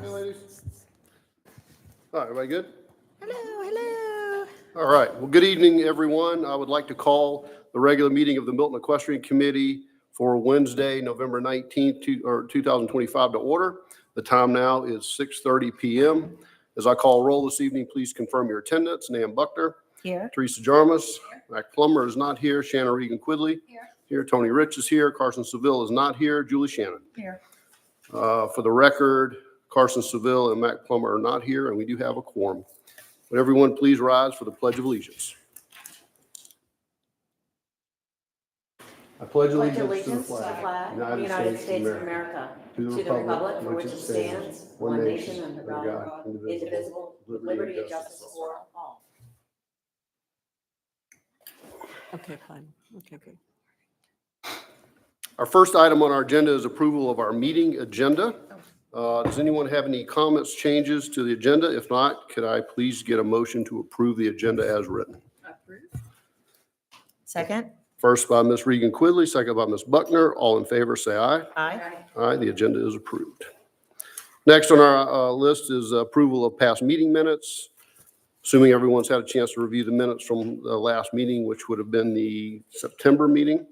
Hey, ladies. All right, everybody good? Hello. All right. Well, good evening, everyone. I would like to call the regular meeting of the Milton Equestrian Committee for Wednesday, November 19th, 2025 to order. The time now is 6:30 p.m. As I call roll this evening, please confirm your attendance. Nan Buckner. Here. Teresa Jarmus. Mac Plummer is not here. Shannon Regan Quigley. Here. Tony Rich is here. Carson Seville is not here. Julie Shannon. Here. For the record, Carson Seville and Mac Plummer are not here, and we do have a quorum. Would everyone please rise for the Pledge of Allegiance? I pledge allegiance to the flag of the United States of America, to the republic for which it stands, one nation under God, indivisible, with liberty and justice for all. Okay, fine. Okay, good. Our first item on our agenda is approval of our meeting agenda. Does anyone have any comments, changes to the agenda? If not, could I please get a motion to approve the agenda as written? Approved. Second. First by Ms. Regan Quigley, second by Ms. Buckner. All in favor, say aye. Aye. Aye, the agenda is approved. Next on our list is approval of past meeting minutes. Assuming everyone's had a chance to review the minutes from the last meeting, which would have been the September meeting.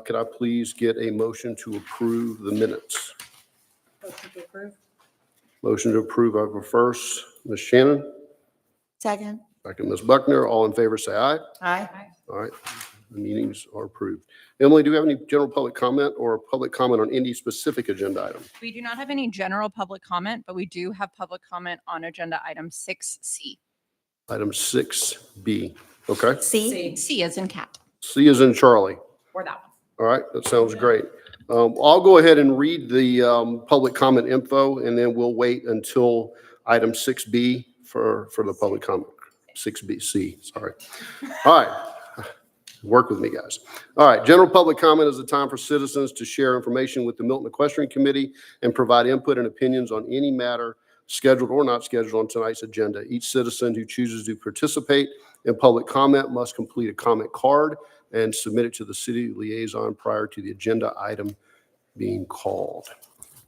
Could I please get a motion to approve the minutes? Motion to approve. Motion to approve, I go first. Ms. Shannon, Second. second Ms. Buckner. All in favor, say aye. Aye. All right, the meetings are approved. Emily, do we have any general public comment or public comment on any specific agenda item? We do not have any general public comment, but we do have public comment on agenda item 6C. Item 6B. Okay. C. C as in cat, C is in Charlie. or that one. All right, that sounds great. I'll go ahead and read the public comment info, and then we'll wait until item 6B for the public comment. 6B, C, sorry. All right. Work with me, guys. All right, general public comment is the time for citizens to share information with the Milton Equestrian Committee and provide input and opinions on any matter scheduled or not scheduled on tonight's agenda. Each citizen who chooses to participate in public comment must complete a comment card and submit it to the city liaison prior to the agenda item being called.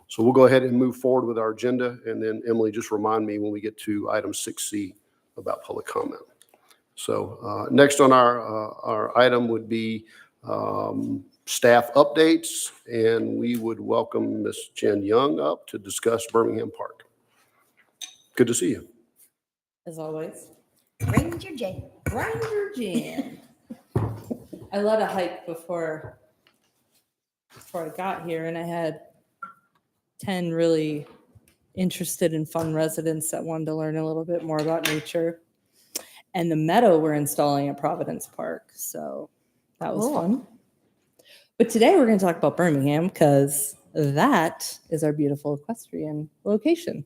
So we'll go ahead and move forward with our agenda, and then Emily, just remind me when we get to item 6C about public comment. So next on our item would be staff updates, and we would welcome Ms. Jen Young up to discuss Birmingham Park. Good to see you. As always. Ranger J. Ranger Jan. I led a hike before I got here, and I had 10 really interested and fun residents that wanted to learn a little bit more about nature. And the meadow we're installing at Providence Park. So that was fun. But today we're going to talk about Birmingham because that is our beautiful equestrian location.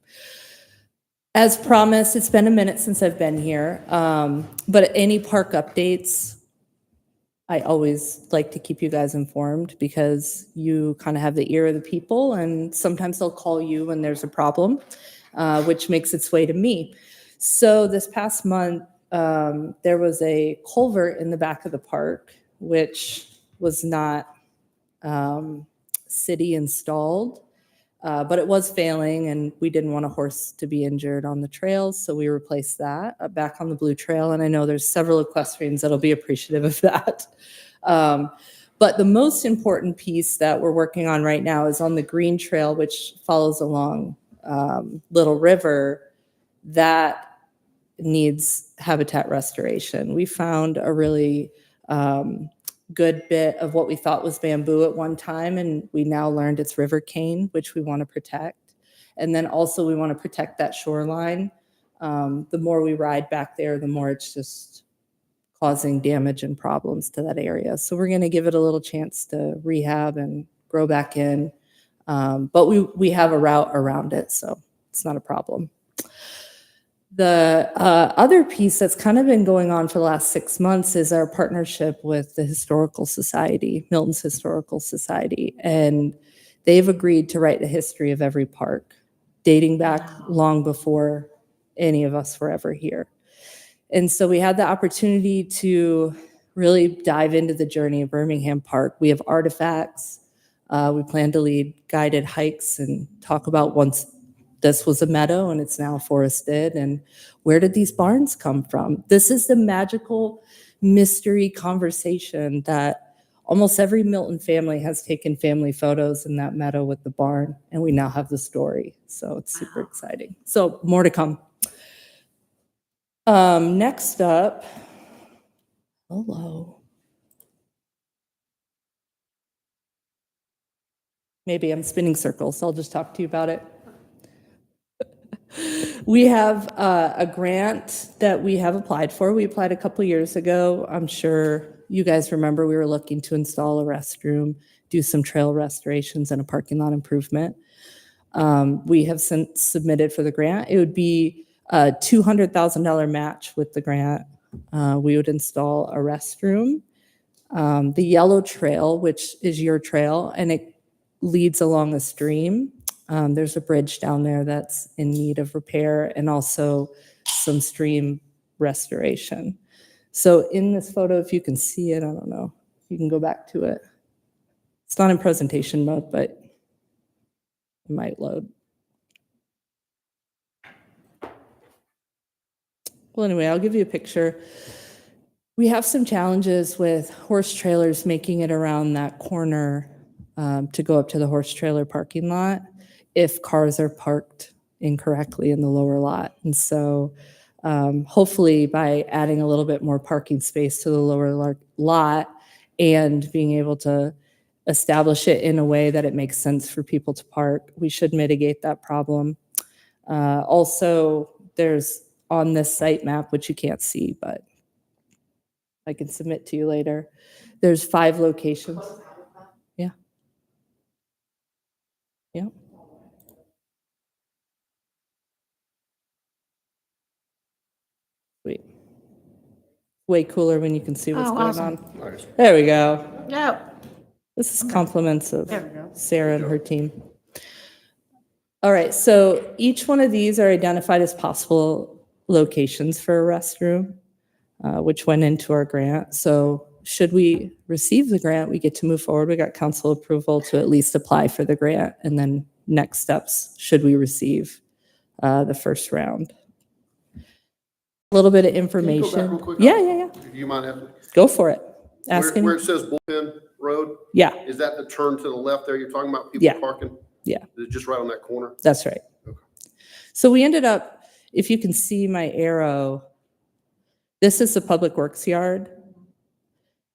As promised, it's been a minute since I've been here. But any park updates, I always like to keep you guys informed because you kind of have the ear of the people, and sometimes they'll call you when there's a problem, which makes its way to me. So this past month, there was a culvert in the back of the park, which was not city installed, but it was failing, and we didn't want a horse to be injured on the trails, so we replaced that back on the Blue Trail, and I know there's several equestrians that'll be appreciative of that. But the most important piece that we're working on right now is on the Green Trail, which follows along Little River, that needs habitat restoration. We found a really good bit of what we thought was bamboo at one time, and we now learned it's river cane, which we want to protect. And then also we want to protect that shoreline. The more we ride back there, the more it's just causing damage and problems to that area. So we're going to give it a little chance to rehab and grow back in. But we have a route around it, so it's not a problem. The other piece that's kind of been going on for the last 6 months is our partnership with the Historical Society, Milton's Historical Society. And they've agreed to write the history of every park, dating back long before any of us were ever here. And so we had the opportunity to really dive into the journey of Birmingham Park. We have artifacts. We plan to lead guided hikes and talk about This was a meadow and it's now forested. And where did these barns come from? This is the magical mystery conversation that almost every Milton family has taken family photos in that meadow with the barn, and we now have the story. So it's super exciting. So more to come. Next up, hello. Maybe I'm spinning circles. I'll just talk to you about it. We have a grant that we have applied for. We applied a couple years ago. I'm sure you guys remember we were looking to install a restroom, do some trail restorations and a parking lot improvement. We have since submitted for the grant. It would be a $200,000 match with the grant. We would install a restroom, the yellow trail, which is your trail, and it leads along a stream. There's a bridge down there that's in need of repair and also some stream restoration. So in this photo, if you can see it, I don't know, you can go back to it. It's not in presentation mode, but it might load. Well, anyway, I'll give you a picture. We have some challenges with horse trailers making it around that corner to go up to the horse trailer parking lot if cars are parked incorrectly in the lower lot. And so hopefully by adding a little bit more parking space to the lower lot and being able to establish it in a way that it makes sense for people to park, we should mitigate that problem. Also, there's on this site map, which you can't see, but I can submit to you later. There's 5 locations. Yeah. Yeah. Sweet. Way cooler when you can see what's going on. Nice. There we go. No. This is compliments of There we go. Sarah and her team. All right, so each one of these are identified as possible locations for a restroom, which went into our grant. So should we receive the grant, we get to move forward. We got council approval to at least apply for the grant, and then next steps should we receive the first round. A little bit of Can you go back information. real quick? Yeah. If you mind asking. Go for it. Ask Where him. it says Bullpen Road, Yeah, is that the turn to the left there you're talking about, people Yeah. parking? Yeah. Is it just right on that corner? that's right. Okay. So we ended up, if you can see my arrow, this is the public works yard.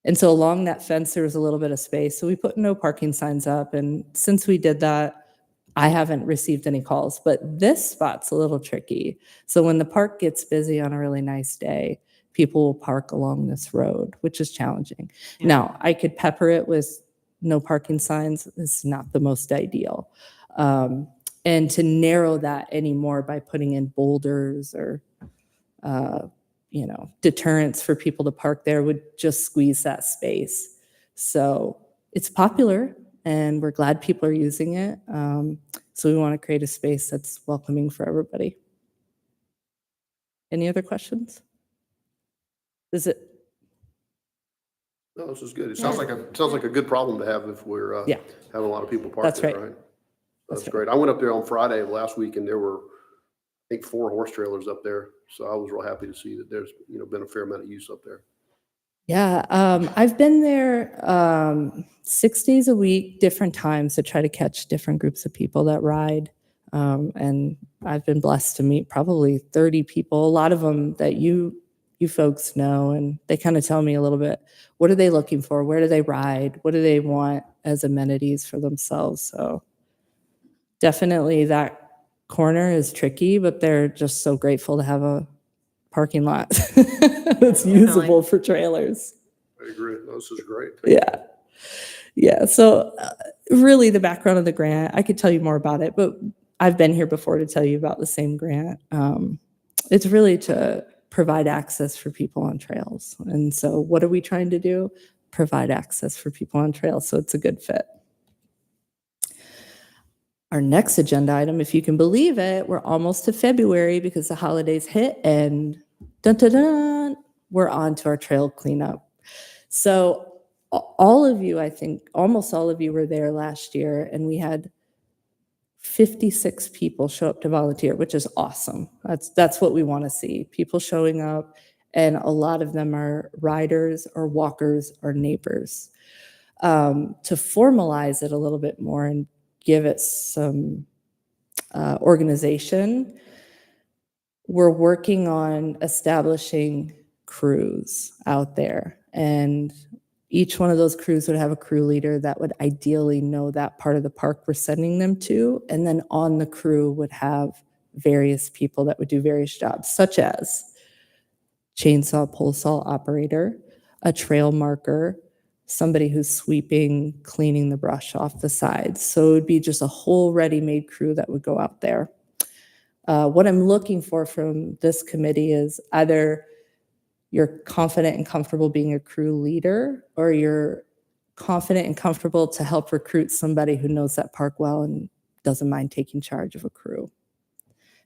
And so along that fence, there was a little bit of space. So we put no parking signs up. And since we did that, I haven't received any calls, but this spot's a little tricky. So when the park gets busy on a really nice day, people will park along this road, which is challenging. Yeah. Now, I could pepper it with no parking signs. It's not the most ideal. And to narrow that anymore by putting in boulders or, deterrents for people to park there would just squeeze that space. So it's popular and we're glad people are using it. So we want to create a space that's welcoming for everybody. Any other questions? Is it? No, this is good. It sounds like a good problem to have if we're Yeah. having a lot of people park That's there, right. right? That's That's great. I went up there on Friday of last week and there were, I think, 4 horse trailers up there. So I was real happy to see that there's, been a fair amount of use up there. Yeah, I've been there 6 days a week, different times to try to catch different groups of people that ride. And I've been blessed to meet probably 30 people, a lot of them that you folks know, and they kind of tell me a little bit, what are they looking for? Where do they ride? What do they want as amenities for themselves? So definitely that corner is tricky, but they're just so grateful to have a parking lot that's usable for trailers. I agree. No, this is great. Yeah. So really the background of the grant, I could tell you more about it, but I've been here before to tell you about the same grant. It's really to provide access for people on trails. And so what are we trying to do? Provide access for people on trails. So it's a good fit. Our next agenda item, if you can believe it, we're almost to February because the holidays hit and dun, dun, dun, we're on to our trail cleanup. So all of you, I think almost all of you were there last year, and we had 56 people show up to volunteer, which is awesome. That's what we want to see. People showing up, and a lot of them are riders or walkers or neighbors. To formalize it a little bit more and give it some organization, we're working on establishing crews out there, and each one of those crews would have a crew leader that would ideally know that part of the park we're sending them to, and then on the crew would have various people that would do various jobs, such as chainsaw, pole saw operator, a trail marker, somebody who's sweeping, cleaning the brush off the sides. So it would be just a whole ready-made crew that would go out there. What I'm looking for from this committee is either you're confident and comfortable being a crew leader, or you're confident and comfortable to help recruit somebody who knows that park well and doesn't mind taking charge of a crew.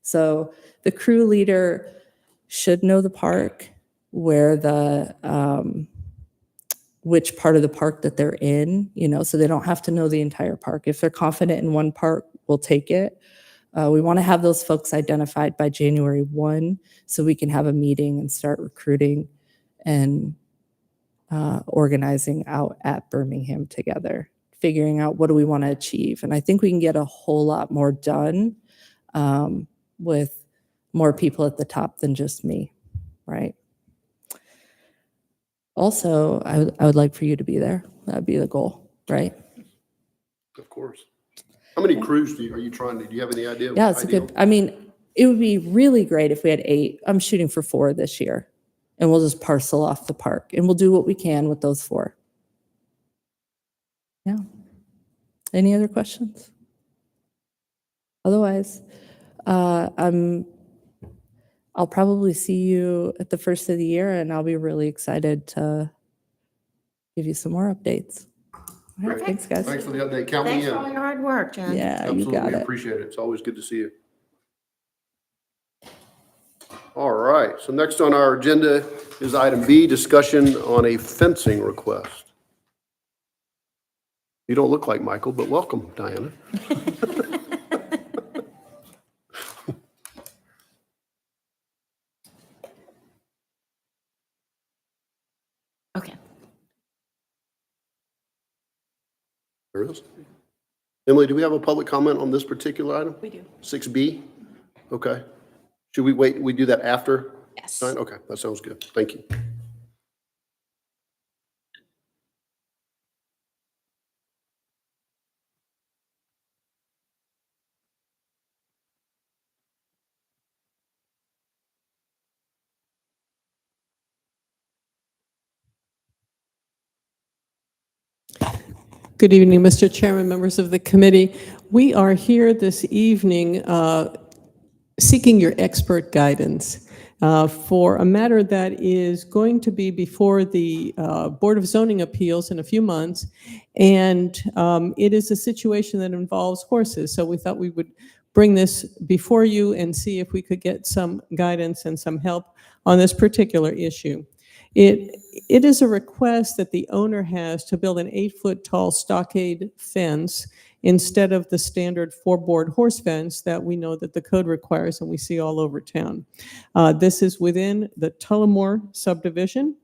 So the crew leader should know the park, where the which part of the park that they're in, so they don't have to know the entire park. If they're confident in one park, we'll take it. We want to have those folks identified by January 1 so we can have a meeting and start recruiting and organizing out at Birmingham together, figuring out what do we want to achieve. And I think we can get a whole lot more done with more people at the top than just me, right? Also, I would like for you to be there. That would be the goal, right? Of course. How many crews are you trying to, do you have any idea? Yeah, it's good. I mean, it would be really great if we had 8. I'm shooting for 4 this year, and we'll just parcel off the park, and we'll do what we can with those 4. Yeah. Any other questions? Otherwise, I'll probably see you at the first of the year, and I'll be really excited to give you some more updates. All right, Great. thanks, guys. Thanks for the update. Count me Thanks in. for all your hard work, Jen. Yeah, you Absolutely, got it. appreciate it. It's always good to see you. All right, so next on our agenda is item B, discussion on a fencing request. You don't look like Michael, but welcome, Diana. Okay. There it is. Emily, do we have a public comment on this particular item? We do. 6B? Okay. Should we wait, we do that after? Yes. Okay, that sounds good. Thank you. Good evening, Mr. Chairman, members of the committee. We are here this evening seeking your expert guidance for a matter that is going to be before the Board of Zoning Appeals in a few months, and it is a situation that involves horses. So we thought we would bring this before you and see if we could get some guidance and some help on this particular issue. It is a request that the owner has to build an 8-foot tall stockade fence instead of the standard 4-board horse fence that we know that the code requires and we see all over town. This is within the Tullamore subdivision.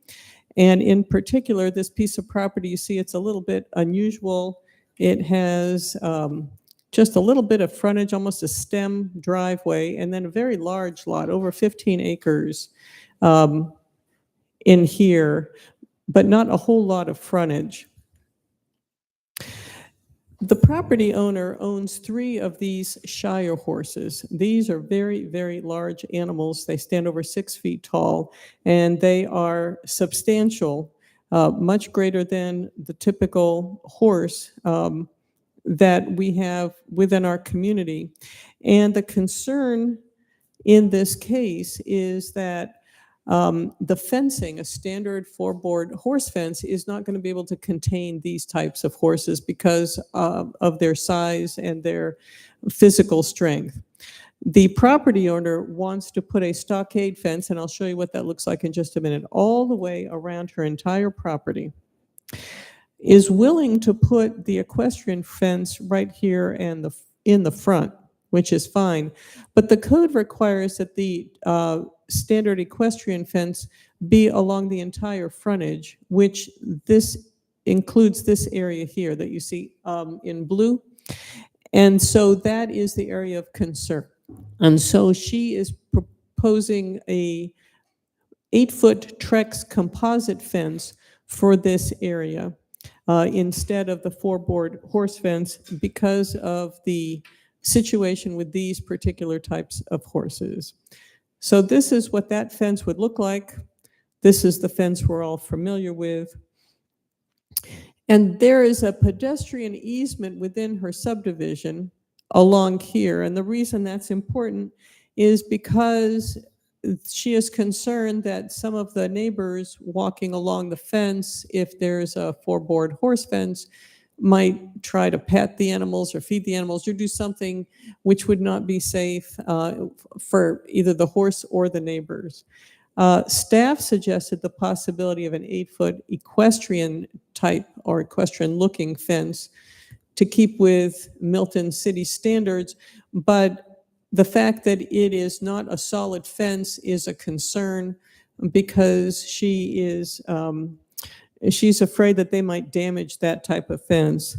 And in particular, this piece of property, you see it's a little bit unusual. It has just a little bit of frontage, almost a stem driveway, and then a very large lot, over 15 acres. In here, but not a whole lot of frontage. The property owner owns 3 of these Shire horses. These are very, very large animals. They stand over 6 feet tall, and they are substantial, much greater than the typical horse that we have within our community. And the concern in this case is that the fencing, a standard 4-board horse fence, is not going to be able to contain these types of horses because of their size and their physical strength. The property owner wants to put a stockade fence, and I'll show you what that looks like in just a minute, all the way around her entire property, is willing to put the equestrian fence right here and in the front, which is fine. But the code requires that the standard equestrian fence be along the entire frontage, which this includes this area here that you see in blue. And so that is the area of concern. And so she is proposing a 8-foot Trex composite fence for this area instead of the 4-board horse fence because of the situation with these particular types of horses. So this is what that fence would look like. This is the fence we're all familiar with. And there is a pedestrian easement within her subdivision along here. And the reason that's important is because she is concerned that some of the neighbors walking along the fence, if there's a 4-board horse fence, might try to pet the animals or feed the animals or do something which would not be safe for either the horse or the neighbors. Staff suggested the possibility of an 8-foot equestrian type or equestrian looking fence to keep with Milton city standards, but the fact that it is not a solid fence is a concern because she's afraid that they might damage that type of fence.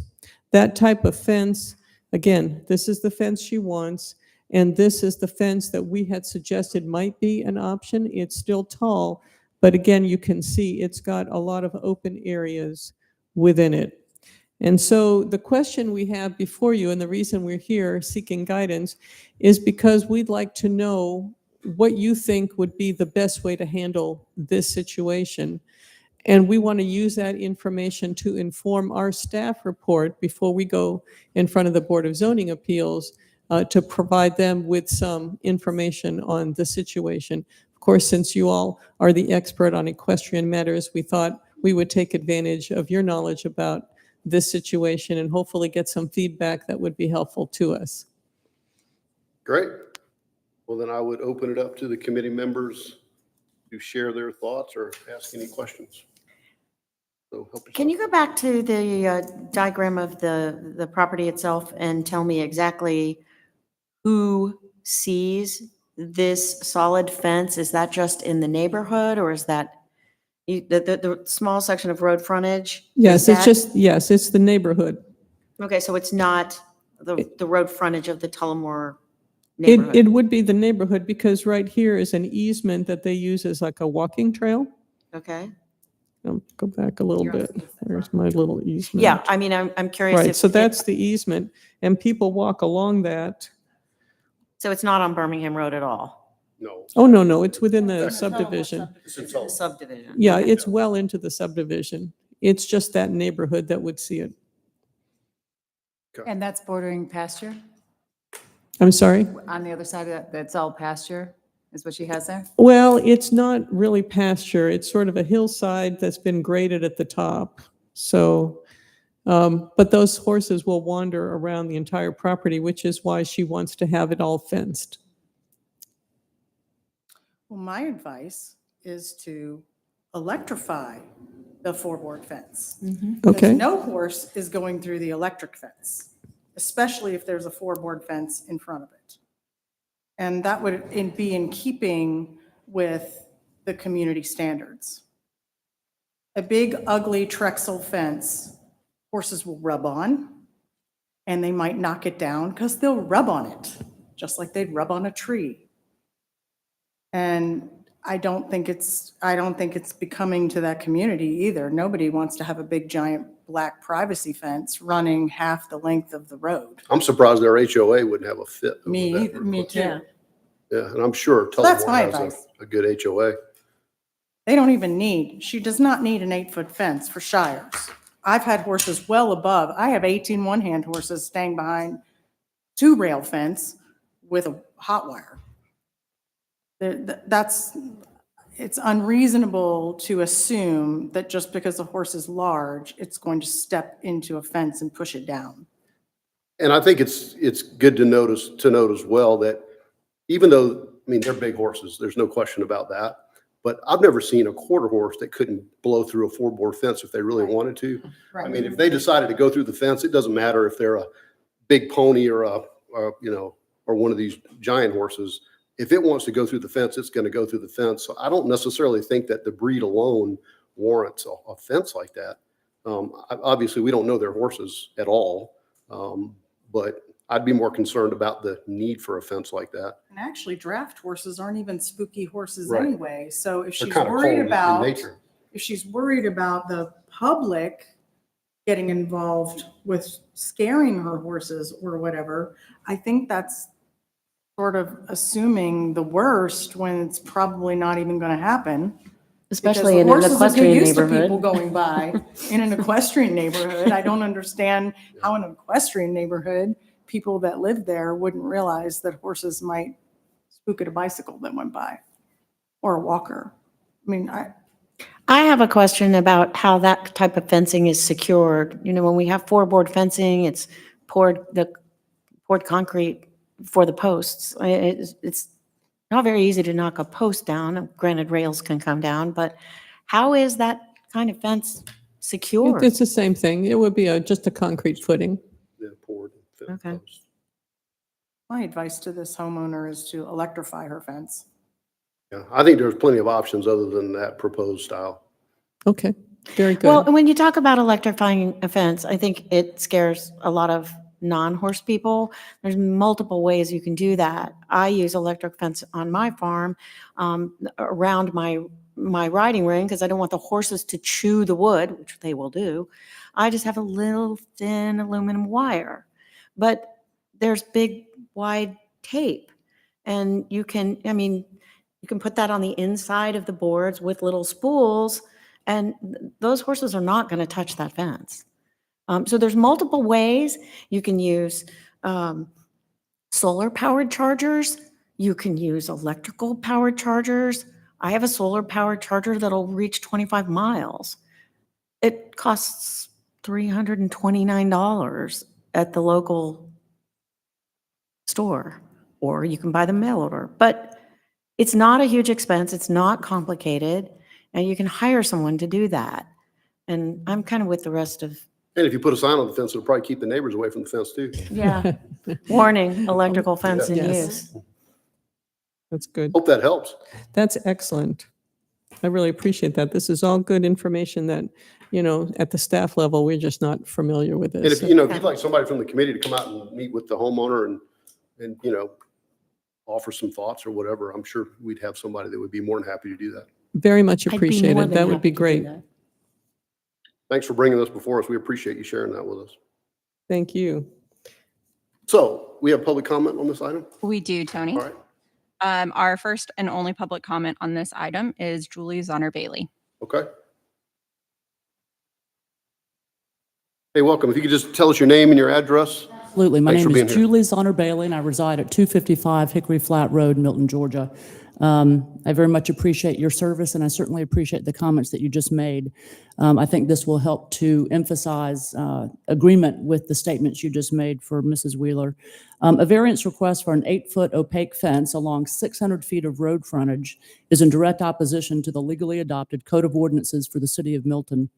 That type of fence, again, this is the fence she wants, and this is the fence that we had suggested might be an option. It's still tall, but again, you can see it's got a lot of open areas within it. And so the question we have before you, and the reason we're here seeking guidance, is because we'd like to know what you think would be the best way to handle this situation. And we want to use that information to inform our staff report before we go in front of the Board of Zoning Appeals to provide them with some information on the situation. Of course, since you all are the expert on equestrian matters, we thought we would take advantage of your knowledge about this situation and hopefully get some feedback that would be helpful to us. Great. Well, then I would open it up to the committee members to share their thoughts or ask any questions. So help yourself. Can you go back to the diagram of the property itself and tell me exactly who sees this solid fence? Is that just in the neighborhood, or is that the small section of road frontage? Yes, yes, it's the neighborhood. Okay, so it's not the road frontage of the Tullamore neighborhood? It would be the neighborhood because right here is an easement that they use as like a walking trail. Okay. Go back a little bit. There's my little easement. Yeah, I mean, I'm curious. Right, if so that's the easement, and people walk along that. So it's not on Birmingham Road at all? No. Oh, no, it's within the subdivision. It's in It's in the Tullamore. subdivision. Yeah, it's well into the subdivision. It's just that neighborhood that would see it. And that's bordering pasture? I'm sorry? On the other side of that, that's all pasture, is what she has there? Well, it's not really pasture. It's sort of a hillside that's been graded at the top. So, but those horses will wander around the entire property, which is why she wants to have it all fenced. Well, my advice is to electrify the 4-board fence. Because Okay, no horse is going through the electric fence, especially if there's a 4-board fence in front of it. And that would be in keeping with the community standards. A big, ugly Trexel fence, horses will rub on, and they might knock it down because they'll rub on it, just like they'd rub on a tree. And I don't think it's becoming to that community either. Nobody wants to have a big, giant, black privacy fence running half the length of the road. I'm surprised their HOA wouldn't have a fit. over Me that. either, me too. Yeah. Yeah, and I'm sure That's Tullamore my has advice. a good HOA. They don't even she does not need an 8-foot fence for shires. I've had horses well above. I have 18 one-hand horses staying behind 2-rail fence with a hot wire. It's unreasonable to assume that just because a horse is large, it's going to step into a fence and push it down. And I think it's good to note as well that even though, I mean, they're big horses, there's no question about that. But I've never seen a quarter horse that couldn't blow through a 4-board fence if they really wanted to. I mean, if they decided to go through the fence, it doesn't matter if they're a big pony or a or one of these giant horses, if it wants to go through the fence, it's going to go through the fence. So I don't necessarily think that the breed alone warrants a fence like that. Obviously, we don't know their horses at all, but I'd be more concerned about the need for a fence like that. And actually, draft horses aren't even spooky horses Right. anyway. So if They're she's kind of worried cold in about, nature. if she's worried about the public getting involved with scaring her horses or whatever, I think that's sort of assuming the worst when it's probably not even going to happen. Especially Because in the an horses are equestrian used to people neighborhood. going by in an equestrian neighborhood. I don't understand how in an equestrian neighborhood, people that live there wouldn't realize that horses might spook at a bicycle that went by or a walker. I mean, I have a question about how that type of fencing is secured. When we have four-board fencing, it's poured concrete for the posts. It's not very easy to knock a post down. Granted, rails can come down, but how is that kind of fence secured? It's the same thing. It would be just a concrete footing. Yeah, poured fence Okay. posts. my advice to this homeowner is to electrify her fence. Yeah, I think there's plenty of options other than that proposed style. Okay, very good. Well, when you talk about electrifying a fence, I think it scares a lot of non-horse people. There's multiple ways you can do that. I use electric fence on my farm around my riding ring because I don't want the horses to chew the wood, which they will do. I just have a little thin aluminum wire, but there's big, wide tape. And you can put that on the inside of the boards with little spools, and those horses are not going to touch that fence. So there's multiple ways. You can use solar powered chargers. You can use electrical powered chargers. I have a solar powered charger that'll reach 25 miles. It costs $329 at the local store, or you can buy the mail order. But it's not a huge expense. It's not complicated, and you can hire someone to do that. And I'm kind of with the rest of, And if you put a sign on the fence, it'll probably keep the neighbors away from the fence too. yeah, warning, electrical fence in Yes. use. That's good. Hope that helps. That's excellent. I really appreciate that. This is all good information that, at the staff level, we're just not familiar with And this. if, if you'd like somebody from the committee to come out and meet with the homeowner and offer some thoughts or whatever, I'm sure we'd have somebody that would be more than happy to do that. Very much I'd be more appreciated. than That would happy be to do great. that. Thanks for bringing this before us. We appreciate you sharing that with us. Thank you. So we have public comment on this item? We do, Tony. All right. Our first and only public comment on this item is Julie Zonner-Bailey. Okay. Hey, welcome. If you could just tell us your name and your address. Absolutely. My Thanks for name being is here. Julie Zonner-Bailey, and I reside at 255 Hickory Flat Road, Milton, Georgia. I very much appreciate your service, and I certainly appreciate the comments that you just made. I think this will help to emphasize agreement with the statements you just made for Mrs. Wheeler. A variance request for an 8-foot opaque fence along 600 feet of road frontage is in direct opposition to the legally adopted Code of Ordinances for the City of Milton.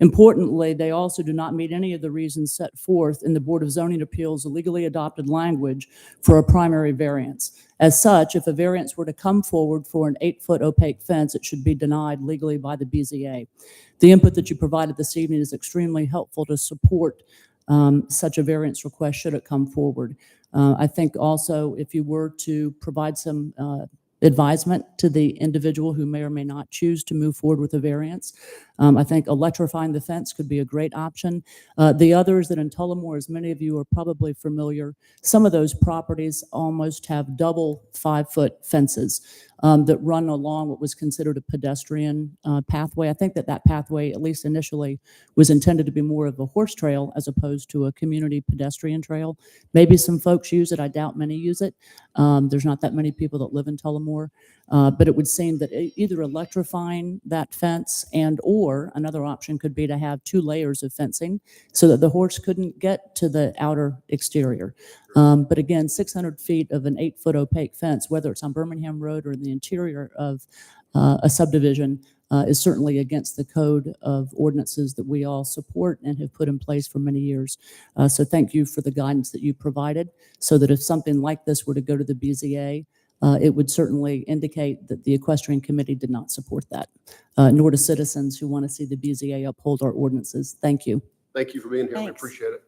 Importantly, they also do not meet any of the reasons set forth in the Board of Zoning Appeals' legally adopted language for a primary variance. As such, if a variance were to come forward for an 8-foot opaque fence, it should be denied legally by the BZA. The input that you provided this evening is extremely helpful to support such a variance request should it come forward. I think also if you were to provide some advisement to the individual who may or may not choose to move forward with a variance, I think electrifying the fence could be a great option. The others that in Tullamore, as many of you are probably familiar, some of those properties almost have double 5-foot fences that run along what was considered a pedestrian pathway. I think that pathway, at least initially, was intended to be more of a horse trail as opposed to a community pedestrian trail. Maybe some folks use it. I doubt many use it. There's not that many people that live in Tullamore. But it would seem that either electrifying that fence or another option could be to have 2 layers of fencing so that the horse couldn't get to the outer exterior. But again, 600 feet of an 8-foot opaque fence, whether it's on Birmingham Road or in the interior of a subdivision, is certainly against the code of ordinances that we all support and have put in place for many years. So thank you for the guidance that you provided, so that if something like this were to go to the BZA, it would certainly indicate that the Equestrian Committee did not support that, nor do citizens who want to see the BZA uphold our ordinances. Thank you. Thank you for being here. We Thanks. appreciate it.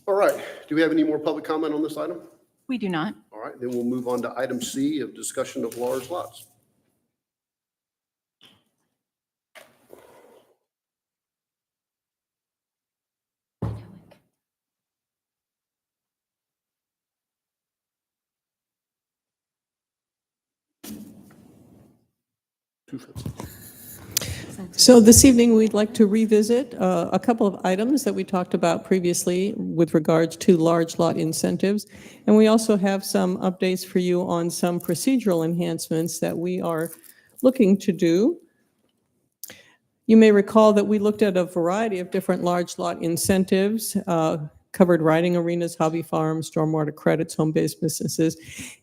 All right. Do we have any more public comment on this item? We do not. All right, then we'll move on to item C of discussion of large lots. So this evening, we'd like to revisit a couple of items that we talked about previously with regards to large lot incentives. And we also have some updates for you on some procedural enhancements that we are looking to do. You may recall that we looked at a variety of different large lot incentives, covered riding arenas, hobby farms, stormwater credits, home-based businesses.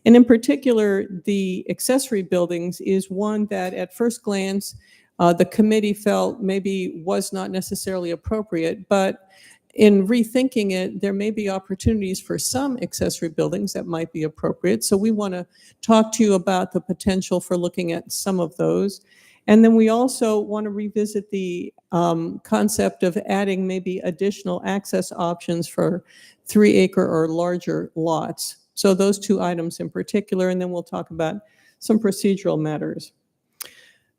And in particular, the accessory buildings is one that at first glance, the committee felt maybe was not necessarily appropriate, but in rethinking it, there may be opportunities for some accessory buildings that might be appropriate. So we want to talk to you about the potential for looking at some of those. And then we also want to revisit the concept of adding maybe additional access options for 3-acre or larger lots. So those two items in particular, and then we'll talk about some procedural matters.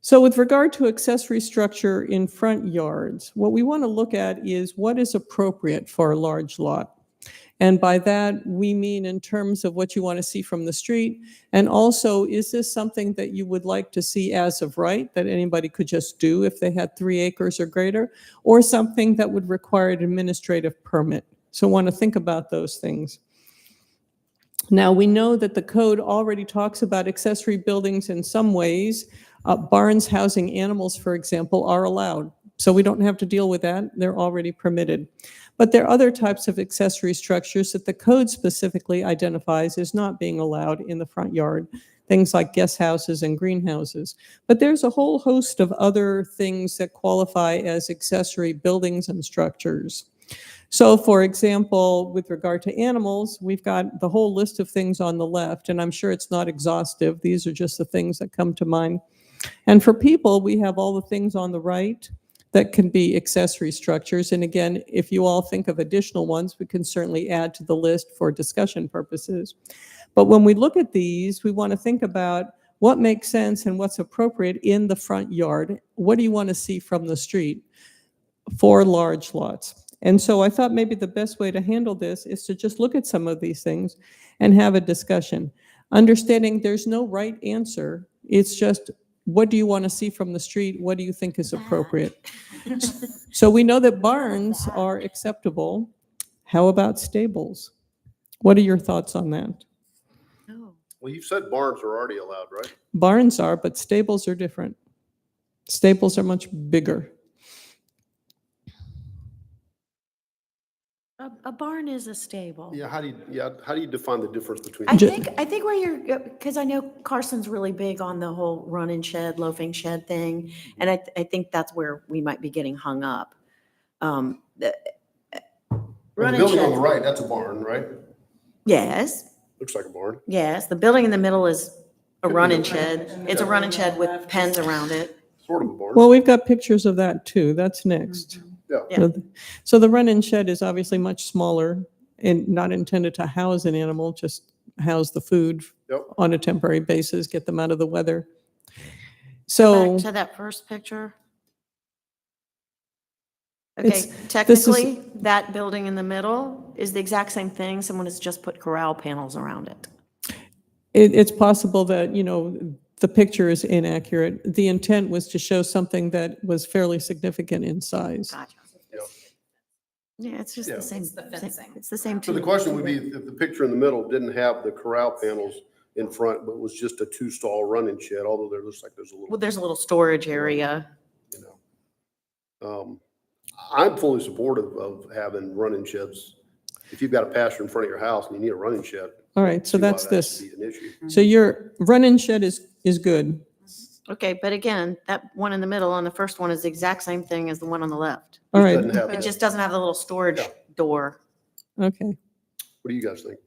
So with regard to accessory structure in front yards, what we want to look at is what is appropriate for a large lot. And by that, we mean in terms of what you want to see from the street. And also, is this something that you would like to see as of right, that anybody could just do if they had 3 acres or greater, or something that would require an administrative permit? So want to think about those things. Now, we know that the code already talks about accessory buildings in some ways. Barns housing animals, for example, are allowed. So we don't have to deal with that. They're already permitted. But there are other types of accessory structures that the code specifically identifies as not being allowed in the front yard, things like guest houses and greenhouses. But there's a whole host of other things that qualify as accessory buildings and structures. So for example, with regard to animals, we've got the whole list of things on the left, and I'm sure it's not exhaustive. These are just the things that come to mind. And for people, we have all the things on the right that can be accessory structures. And again, if you all think of additional ones, we can certainly add to the list for discussion purposes. But when we look at these, we want to think about what makes sense and what's appropriate in the front yard. What do you want to see from the street for large lots? And so I thought maybe the best way to handle this is to just look at some of these things and have a discussion. Understanding there's no right answer. It's just, what do you want to see from the street? What do you think is appropriate? So we know that barns are acceptable. How about stables? What are your thoughts on that? Well, you've said barns are already allowed, right? Barns are, but stables are different. Stables are much bigger. A barn is a stable. Yeah, how do you define the difference between? I think where you're, because I know Carson's really big on the whole run and shed, loafing shed thing. And I think that's where we might be getting hung up. The The run and building on the shed, right, that's a barn, right? yes, Looks like a barn. yes. The building in the middle is a Could be run a and shed. It's a run and shed with pens around it. Sort of a barn. Well, we've got pictures of that too. That's next. Yeah. So the run-in shed is obviously much smaller and not intended to house an animal, just house the food Yep. on a temporary basis, get them out of the weather. So Back to that first picture. Okay, this is- technically, that building in the middle is the exact same thing. Someone has just put corral panels around it. it's possible that, the picture is inaccurate. The intent was to show something that was fairly significant in size. Gotcha. Yep. Yeah, it's just Yeah. the same. It's the fencing. It's the same. So the two. question would be, if the picture in the middle didn't have the corral panels in front, but was just a 2-stall running shed, although there looks like there's a Well, little, there's a little storage area. I'm fully supportive of having running sheds. If you've got a pasture in front of your house and you need a running shed. All right, so see why that's that this. should be an issue. So your run-in shed is good. Okay, but again, that one in the middle on the first one is the exact same thing as the one on the left. All Just right, doesn't have It that. just doesn't have the little storage Yeah. door. okay. What do you guys think?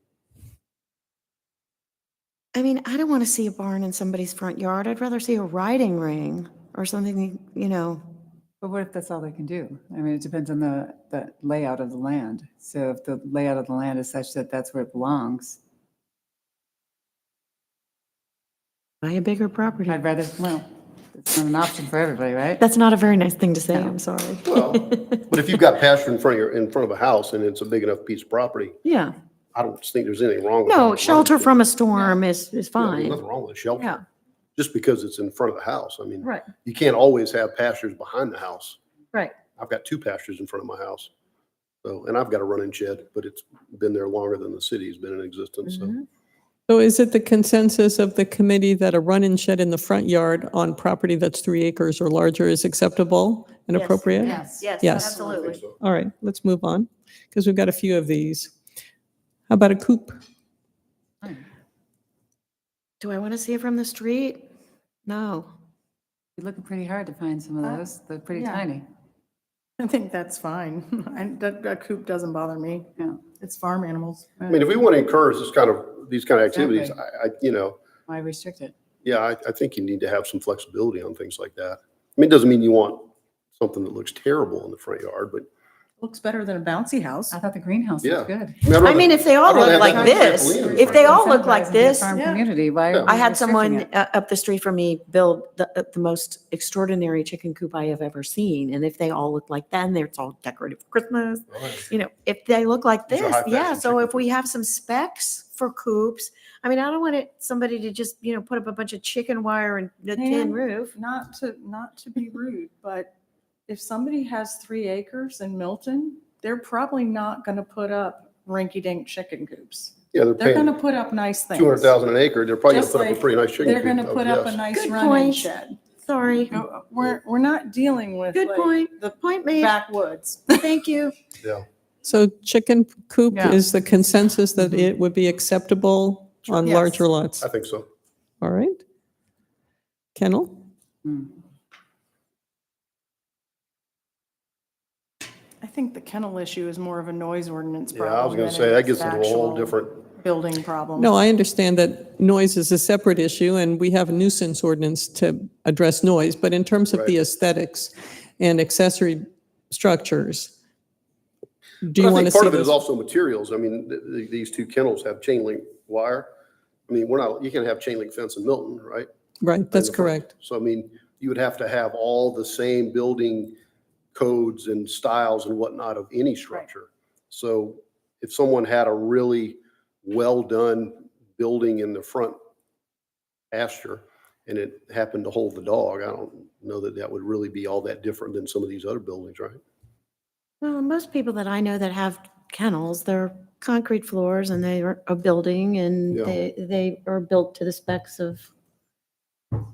I mean, I don't want to see a barn in somebody's front yard. I'd rather see a riding ring or something, you know. But what if that's all they can do? I mean, it depends on the layout of the land. So if the layout of the land is such that that's where it belongs, Buy a bigger property. I'd rather, well, it's not an option for everybody, right? That's not a very nice thing to say, I'm sorry. Well, but if you've got pasture in front of a house and it's a big enough piece of property, Yeah, I don't think there's anything wrong with no, having a shelter running from a storm is shed. Yeah, there's fine. nothing wrong with a shelter. Yeah. Just because it's in front of the house. I mean, Right, you can't always have pastures behind the house. right. I've got 2 pastures in front of my house. So, and I've got a running shed, but it's been there longer than the city's been in existence, so. So is it the consensus of the committee that a run-in shed in the front yard on property that's 3 acres or larger is acceptable and Yes. appropriate? Yes. Yes, Yes. absolutely. All right, let's move on, because we've got a few of these. How about a coop? Do I want to see it from the street? No. You're looking pretty hard to find some of those. They're pretty yeah. tiny. I think that's fine. And that coop doesn't bother me. Yeah. It's farm animals. I mean, if we want to encourage these kind of activities, Why restrict it? yeah, I think you need to have some flexibility on things like that. I mean, it doesn't mean you want something that looks terrible in the front yard, but. Looks better than a bouncy house. I thought the greenhouse Yeah. looked good. I'd rather- I mean, if they all I'd rather look have like that kind of this, trampoline in the if front they yard. all look like Incentivizing the this, Farm Yeah. community, why? Yeah. are we I had restricting someone it? up the street from me build the most extraordinary chicken coop I have ever seen. And if they all look like that, and it's all decorative for Christmas, Right. you know, if they look like These are this, high-fashion yeah. So chicken if we have some specs for coops, I mean, I don't want somebody to just, put up a bunch of chicken wire and a tin And roof. Not to be rude, but if somebody has 3 acres in Milton, they're probably not going to put up rinky-dink chicken coops. Yeah, they're They're going paying to put up nice things. 200,000 an acre. They're probably gonna Just put up a like pretty nice chicken They're coop. going to put up a yes. nice Good running point. shed. Sorry. We're not dealing with Good like point. the Point made. backwoods. Thank you. Yeah. So chicken coop Yeah. is the consensus that it would be acceptable on Yes. larger lots? I think so. All right. Kennel? I think the kennel issue is more of a noise ordinance Yeah, I was problem gonna than say, that it's gets into a whole actual different, building problem. No, I understand that noise is a separate issue, and we have a nuisance ordinance to address noise, but in terms of the Right. aesthetics and accessory structures, do but you I want to think part see of it is those? also materials. I mean, these 2 kennels have chain link wire. I mean, you can have chain link fence in Milton, right? Right, that's in the front. correct. So I mean, you would have to have all the same building codes and styles and whatnot of any structure. So if someone had a really well-done building in the front pasture and it happened to hold the dog, I don't know that that would really be all that different than some of these other buildings, right? Well, most people that I know that have kennels, they're concrete floors and they are a building and Yeah. they are built to the specs of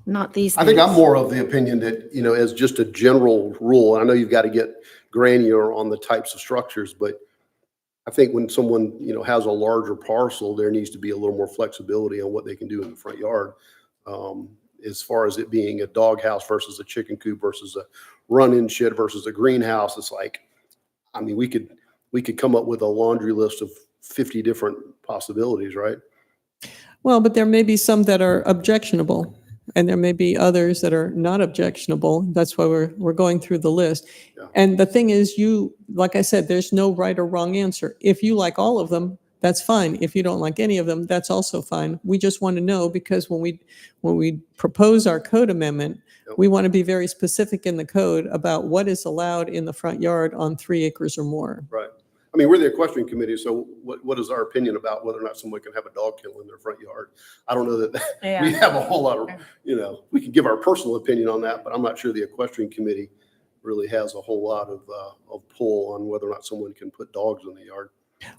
not these I think I'm things. more of the opinion that, as just a general rule, I know you've got to get granular on the types of structures, but I think when someone, has a larger parcel, there needs to be a little more flexibility on what they can do in the front yard. As far as it being a doghouse versus a chicken coop versus a run-in shed versus a greenhouse, it's like, I mean, we could come up with a laundry list of 50 different possibilities, right? Well, but there may be some that are objectionable, and there may be others that are not objectionable. That's why we're going through the list. Yeah. And the thing is, like I said, there's no right or wrong answer. If you like all of them, that's fine. If you don't like any of them, that's also fine. We just want to know, because when we propose our code amendment, Yep. we want to be very specific in the code about what is allowed in the front yard on 3 acres or more. Right. I mean, we're the equestrian committee, so what is our opinion about whether or not someone can have a dog kennel in their front yard? I don't know that we have a whole lot of, we can give our personal opinion on that, but I'm not sure the equestrian committee really has a whole lot of pull on whether or not someone can put dogs in the yard.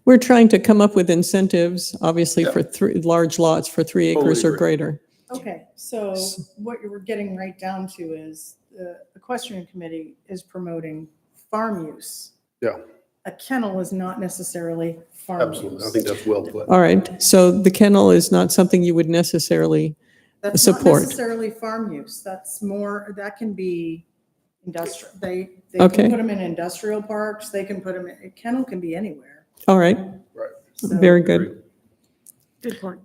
We're trying to come up with incentives, obviously, Yeah. for large lots for 3 Totally acres or agree. greater. Okay, so what you're getting right down to is the equestrian committee is promoting farm use. Yeah, A kennel is not necessarily farm absolutely. I use. think that's well put. All right, so the kennel is not something you would necessarily That's not support. necessarily farm use. That's more, that can be industrial. They Okay. can put them in industrial parks. They can put them in, a kennel can be anywhere. All right, Right. So- very good. Good point.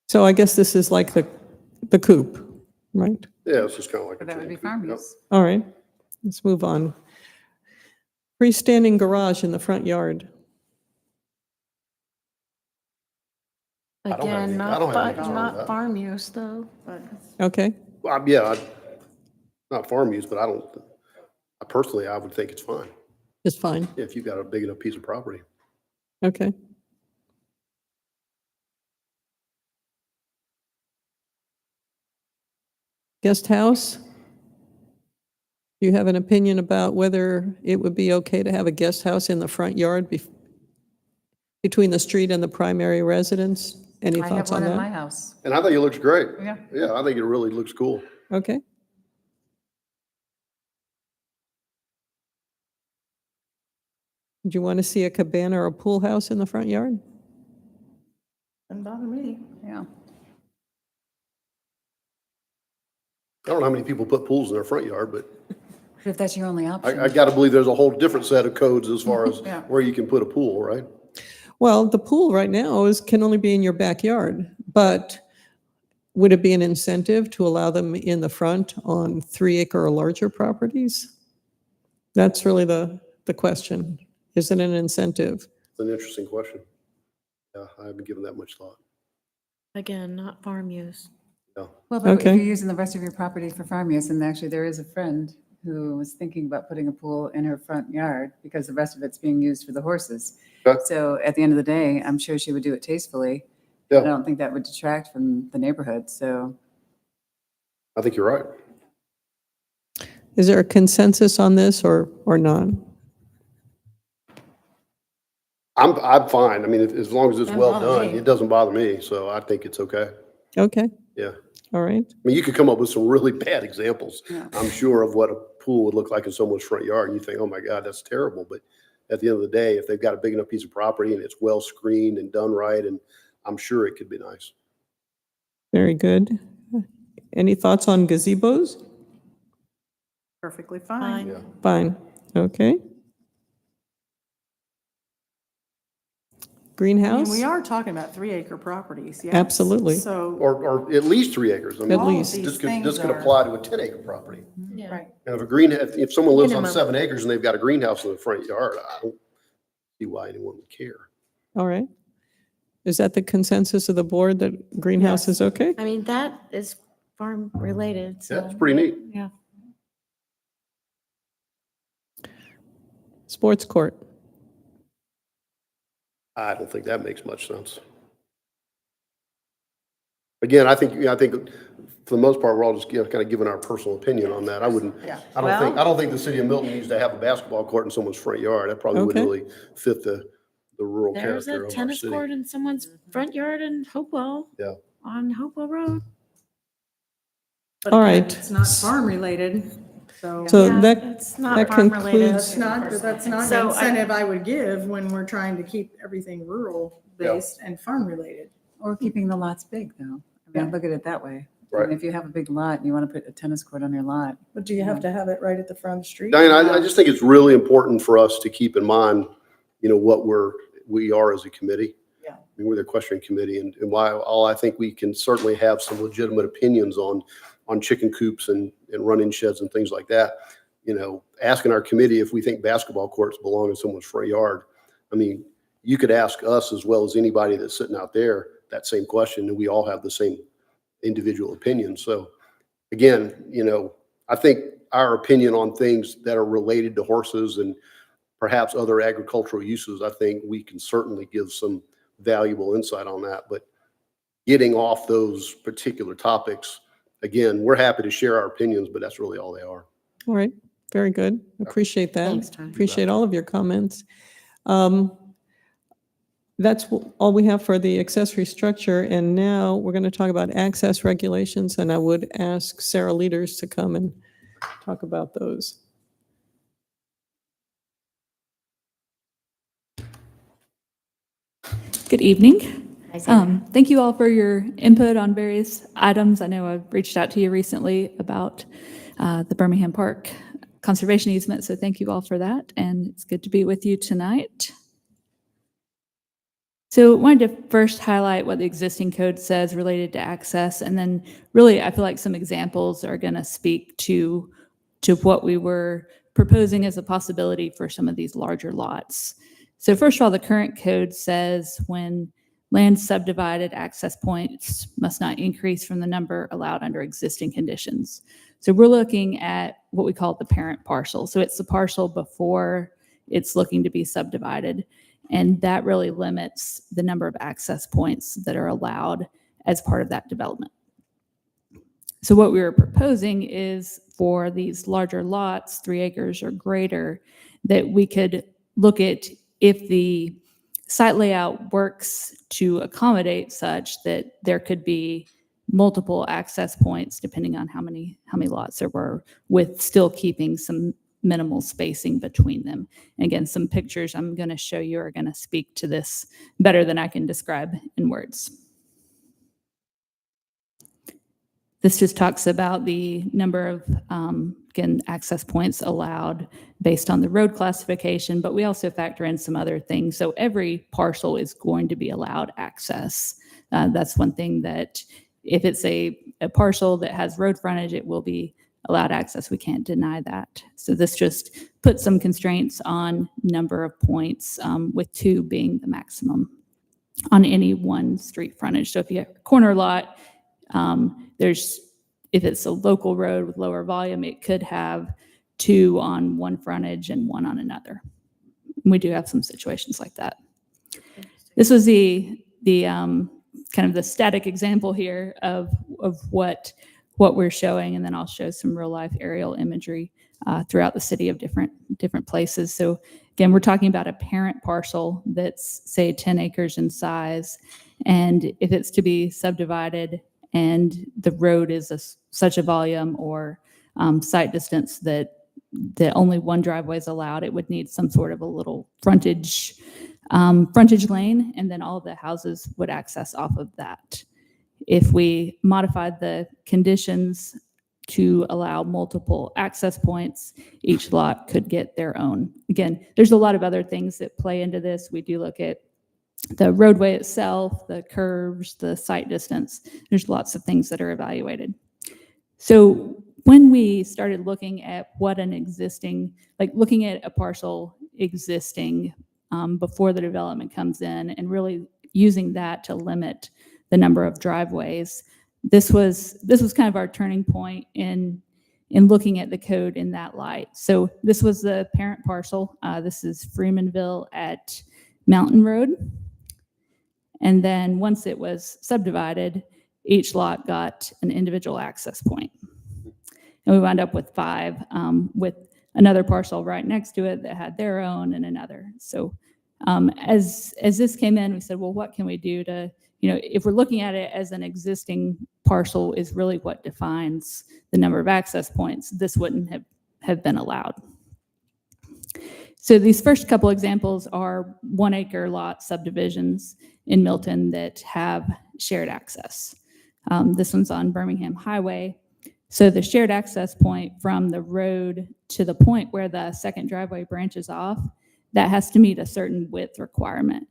So I guess this is like the coop, right? Yeah, it's just kind of like. But a that would be chicken coop. farm Yep. use. All right, let's move on. Freestanding garage in the front yard. I don't have Again, any- I not, don't have any fa- problem with that. not farm use though, but. Okay, Well, yeah, not farm use, but I personally, I would think it's fine just fine. if you've got a big enough piece of property. Okay. Guest house? Do you have an opinion about whether it would be okay to have a guest house in the front yard between the street and the primary residence? Any I have thoughts on one at my that? house. And I think it looks great. Yeah. Yeah, I think it really looks cool. Okay. Do you want to see a cabana or a pool house in the front yard? Doesn't bother me. Yeah. I don't know how many people put pools in their front yard, but But if that's your only option. I got to believe there's a whole different set of codes as far as Yeah. where you can put a pool, right? Well, the pool right now can only be in your backyard, but would it be an incentive to allow them in the front on 3-acre or larger properties? That's really the question. Is it an incentive? It's an interesting question. Yeah, I haven't given that much thought. Again, not farm use. Yeah. Well, but if Okay. you're using the rest of your property for farm use, and actually there is a friend who was thinking about putting a pool in her front yard because the rest of it's being used for the horses. Okay. So at the end of the day, I'm sure she would do it tastefully. I Yeah, don't think that would detract from the neighborhood, so. I think you're right. Is there a consensus on this or not? I'm fine. I mean, as long as it's Doesn't well bother done, me. it doesn't bother me. So I think it's okay. Okay, Yeah. all right. I mean, you could come up with some really bad examples, Yeah. I'm sure, of what a pool would look like in someone's front yard. And you think, oh my God, that's terrible. But at the end of the day, if they've got a big enough piece of property and it's well screened and done right, and I'm sure it could be nice. Very good. Any thoughts on gazebos? Perfectly fine. Yeah. Fine, okay. I Greenhouse? mean, we are talking about 3-acre properties, yes. Absolutely. So, Or at least 3 acres. I mean, At all of least. these This could things are. apply to a 10-acre property. Right. And if someone lives on Minimum. 7 acres and they've got a greenhouse in the front yard, I don't see why anyone would care. All right. Is that the consensus of the board that greenhouse is okay? I mean, that is farm related, so. Yeah, it's pretty neat. Yeah. Sports court? I don't think that makes much sense. Again, I think for the most part, we're all just kind of giving our personal opinion on that. I wouldn't, Yeah. I don't think the city of Milton needs to have a basketball court in someone's front yard. That probably wouldn't Okay. really fit the rural There's character a of our tennis city. court in someone's front yard in Hopewell. Yeah. On Hopewell Road. But All again, right. It's not farm related, so. So Yeah, that, It's not that farm related. concludes- That's not So an I- incentive I would give when we're trying to keep everything rural based and farm related. Or keeping the lots big, though. I mean, look at it that way. I Right. mean, if you have a big lot and you want to put a tennis court on your lot, But do you have to have it right at the front of the street? Diane, I just think it's really important for us to keep in mind, what we are as a committee. Yeah. I mean, we're the equestrian committee, and while I think we can certainly have some legitimate opinions on chicken coops and run-in sheds and things like that, asking our committee if we think basketball courts belong in someone's front yard. I mean, you could ask us as well as anybody that's sitting out there that same question, and we all have the same individual opinion. So again, I think our opinion on things that are related to horses and perhaps other agricultural uses, I think we can certainly give some valuable insight on that. But getting off those particular topics, again, we're happy to share our opinions, but that's really all they are. all right, very good. Appreciate that. Thanks, Tom. Appreciate all of your comments. That's all we have for the accessory structure, and now we're going to talk about access regulations, and I would ask Sarah Leaders to come and talk about those. Good evening. Thank you all for your input on various items. I know I've reached out to you recently about the Birmingham Park conservation easement, so thank you all for that, and it's good to be with you tonight. So I wanted to first highlight what the existing code says related to access, and then really I feel like some examples are going to speak to what we were proposing as a possibility for some of these larger lots. So first of all, the current code says when land subdivided, access points must not increase from the number allowed under existing conditions. So we're looking at what we call the parent parcel. So it's the parcel before it's looking to be subdivided. And that really limits the number of access points that are allowed as part of that development. So what we were proposing is for these larger lots, 3 acres or greater, that we could look at if the site layout works to accommodate such that there could be multiple access points depending on how many lots there were, with still keeping some minimal spacing between them. And again, some pictures I'm going to show you are going to speak to this better than I can describe in words. This just talks about the number of, again, access points allowed based on the road classification, but we also factor in some other things. So every parcel is going to be allowed access. That's one thing that if it's a parcel that has road frontage, it will be allowed access. We can't deny that. So this just puts some constraints on number of points, with 2 being the maximum on any one street frontage. So if you have a corner lot, if it's a local road with lower volume, it could have 2 on one frontage and 1 on another. And we do have some situations like that. This was the kind of the static example here of what we're showing, and then I'll show some real life aerial imagery throughout the city of different places. So again, we're talking about a parent parcel that's say 10 acres in size, and if it's to be subdivided and the road is such a volume or site distance that only one driveway is allowed, it would need some sort of a little frontage lane, and then all of the houses would access off of that. If we modified the conditions to allow multiple access points, each lot could get their own. Again, there's a lot of other things that play into this. We do look at the roadway itself, the curves, the site distance. There's lots of things that are evaluated. So when we started looking at what an existing, like looking at a parcel existing before the development comes in and really using that to limit the number of driveways, this was kind of our turning point in looking at the code in that light. So this was the parent parcel. This is Freemanville at Mountain Road. And then once it was subdivided, each lot got an individual access point. And we wound up with 5, with another parcel right next to it that had their own and another. So as this came in, we said, well, what can we do to, if we're looking at it as an existing parcel is really what defines the number of access points, this wouldn't have been allowed. So these first couple examples are 1 acre lot subdivisions in Milton that have shared access. This one's on Birmingham Highway. So the shared access point from the road to the point where the second driveway branches off, that has to meet a certain width requirement.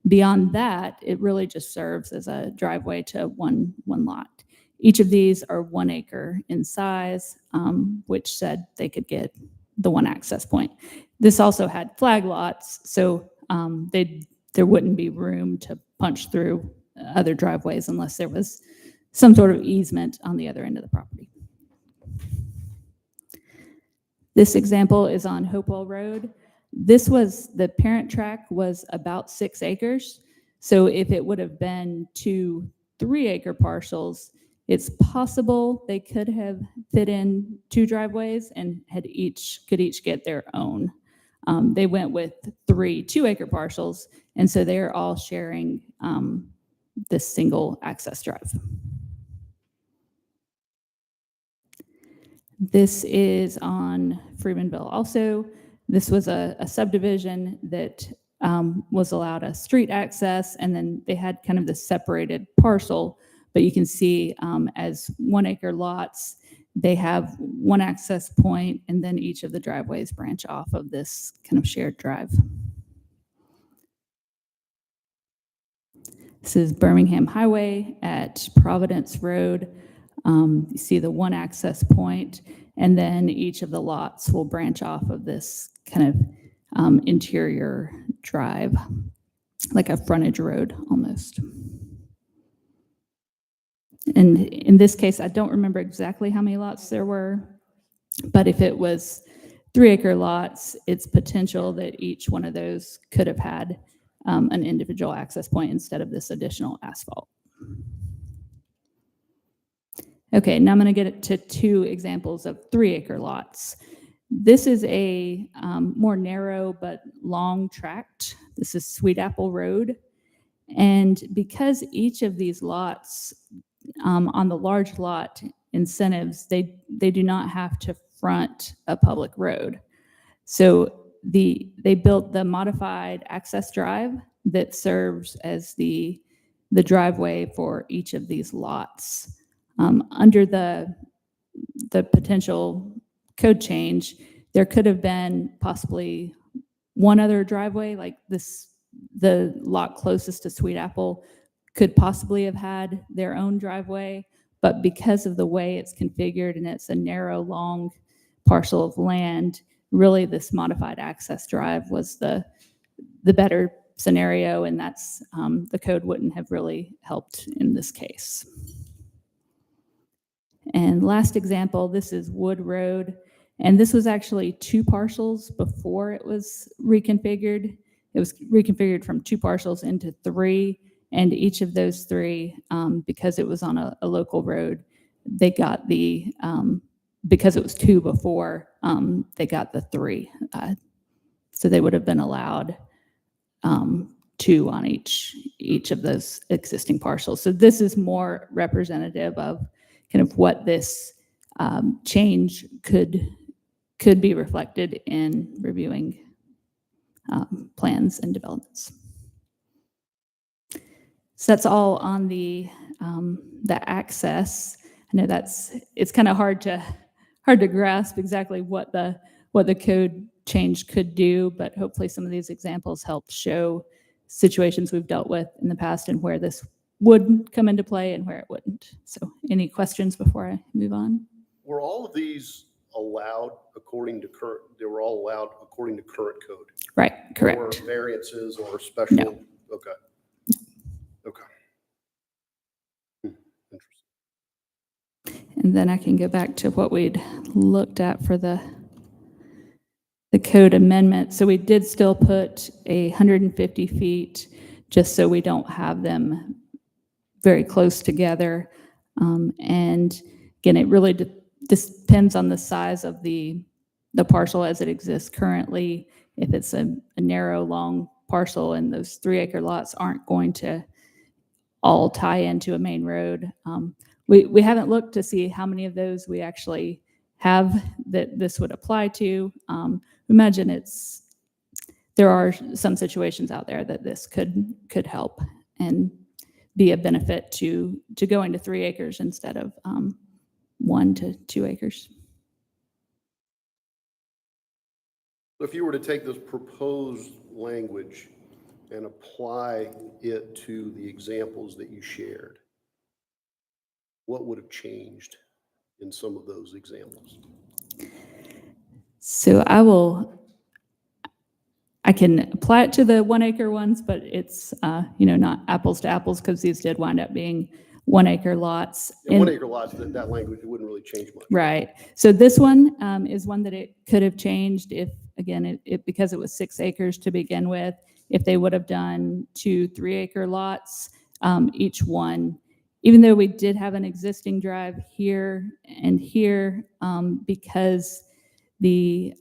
Beyond that, it really just serves as a driveway to one lot. Each of these are 1 acre in size, which said they could get the 1 access point. This also had flag lots, so there wouldn't be room to punch through other driveways unless there was some sort of easement on the other end of the property. This example is on Hopewell Road. The parent tract was about 6 acres. So if it would have been 2 3-acre parcels, it's possible they could have fit in 2 driveways and could each get their own. They went with 3 2-acre parcels, and so they're all sharing this single access drive. This is on Freemanville also. This was a subdivision that was allowed a street access, and then they had kind of this separated parcel. But you can see as 1 acre lots, they have one access point, and then each of the driveways branch off of this kind of shared drive. This is Birmingham Highway at Providence Road. You see the one access point, and then each of the lots will branch off of this kind of interior drive, like a frontage road almost. And in this case, I don't remember exactly how many lots there were, but if it was 3 acre lots, it's potential that each one of those could have had an individual access point instead of this additional asphalt. Okay, now I'm going to get it to 2 examples of 3 acre lots. This is a more narrow but long tract. This is Sweet Apple Road. And because each of these lots on the large lot incentives, they do not have to front a public road. So they built the modified access drive that serves as the driveway for each of these lots. Under the potential code change, there could have been possibly one other driveway, like this, the lot closest to Sweet Apple could possibly have had their own driveway, but because of the way it's configured and it's a narrow, long parcel of land, really this modified access drive was the better scenario, and that's the code wouldn't have really helped in this case. And last example, this is Wood Road, and this was actually 2 parcels before it was reconfigured. It was reconfigured from 2 parcels into 3, and each of those 3, because it was on a local road, they got the, because it was 2 before, they got the 3. So they would have been allowed 2 on each of those existing parcels. So this is more representative of kind of what this change could be reflected in reviewing plans and developments. So that's all on the access. I know it's kind of hard to grasp exactly what the code change could do, but hopefully some of these examples help show situations we've dealt with in the past and where this would come into play and where it wouldn't. So any questions before I move on? Were all of these allowed according to current, they were all allowed according to current code? Right, correct. Or variances or special? No. Okay. Okay. Interesting. And then I can go back to what we'd looked at for the code amendment. So we did still put 150 feet just so we don't have them very close together. And again, it really depends on the size of the parcel as it exists currently. If it's a narrow, long parcel and those 3 acre lots aren't going to all tie into a main road. We haven't looked to see how many of those we actually have that this would apply to. Imagine there are some situations out there that this could help and be a benefit to going to 3 acres instead of 1 to 2 acres. If you were to take this proposed language and apply it to the examples that you shared, what would have changed in some of those examples? So I can apply it to the 1 acre ones, but it's not apples to apples because these did wind up being 1 acre lots. In 1 acre lots, that language wouldn't really change much. Right. So this one is one that it could have changed if, again, because it was 6 acres to begin with, if they would have done 2 3 acre lots, each one, even though we did have an existing drive here and here, because you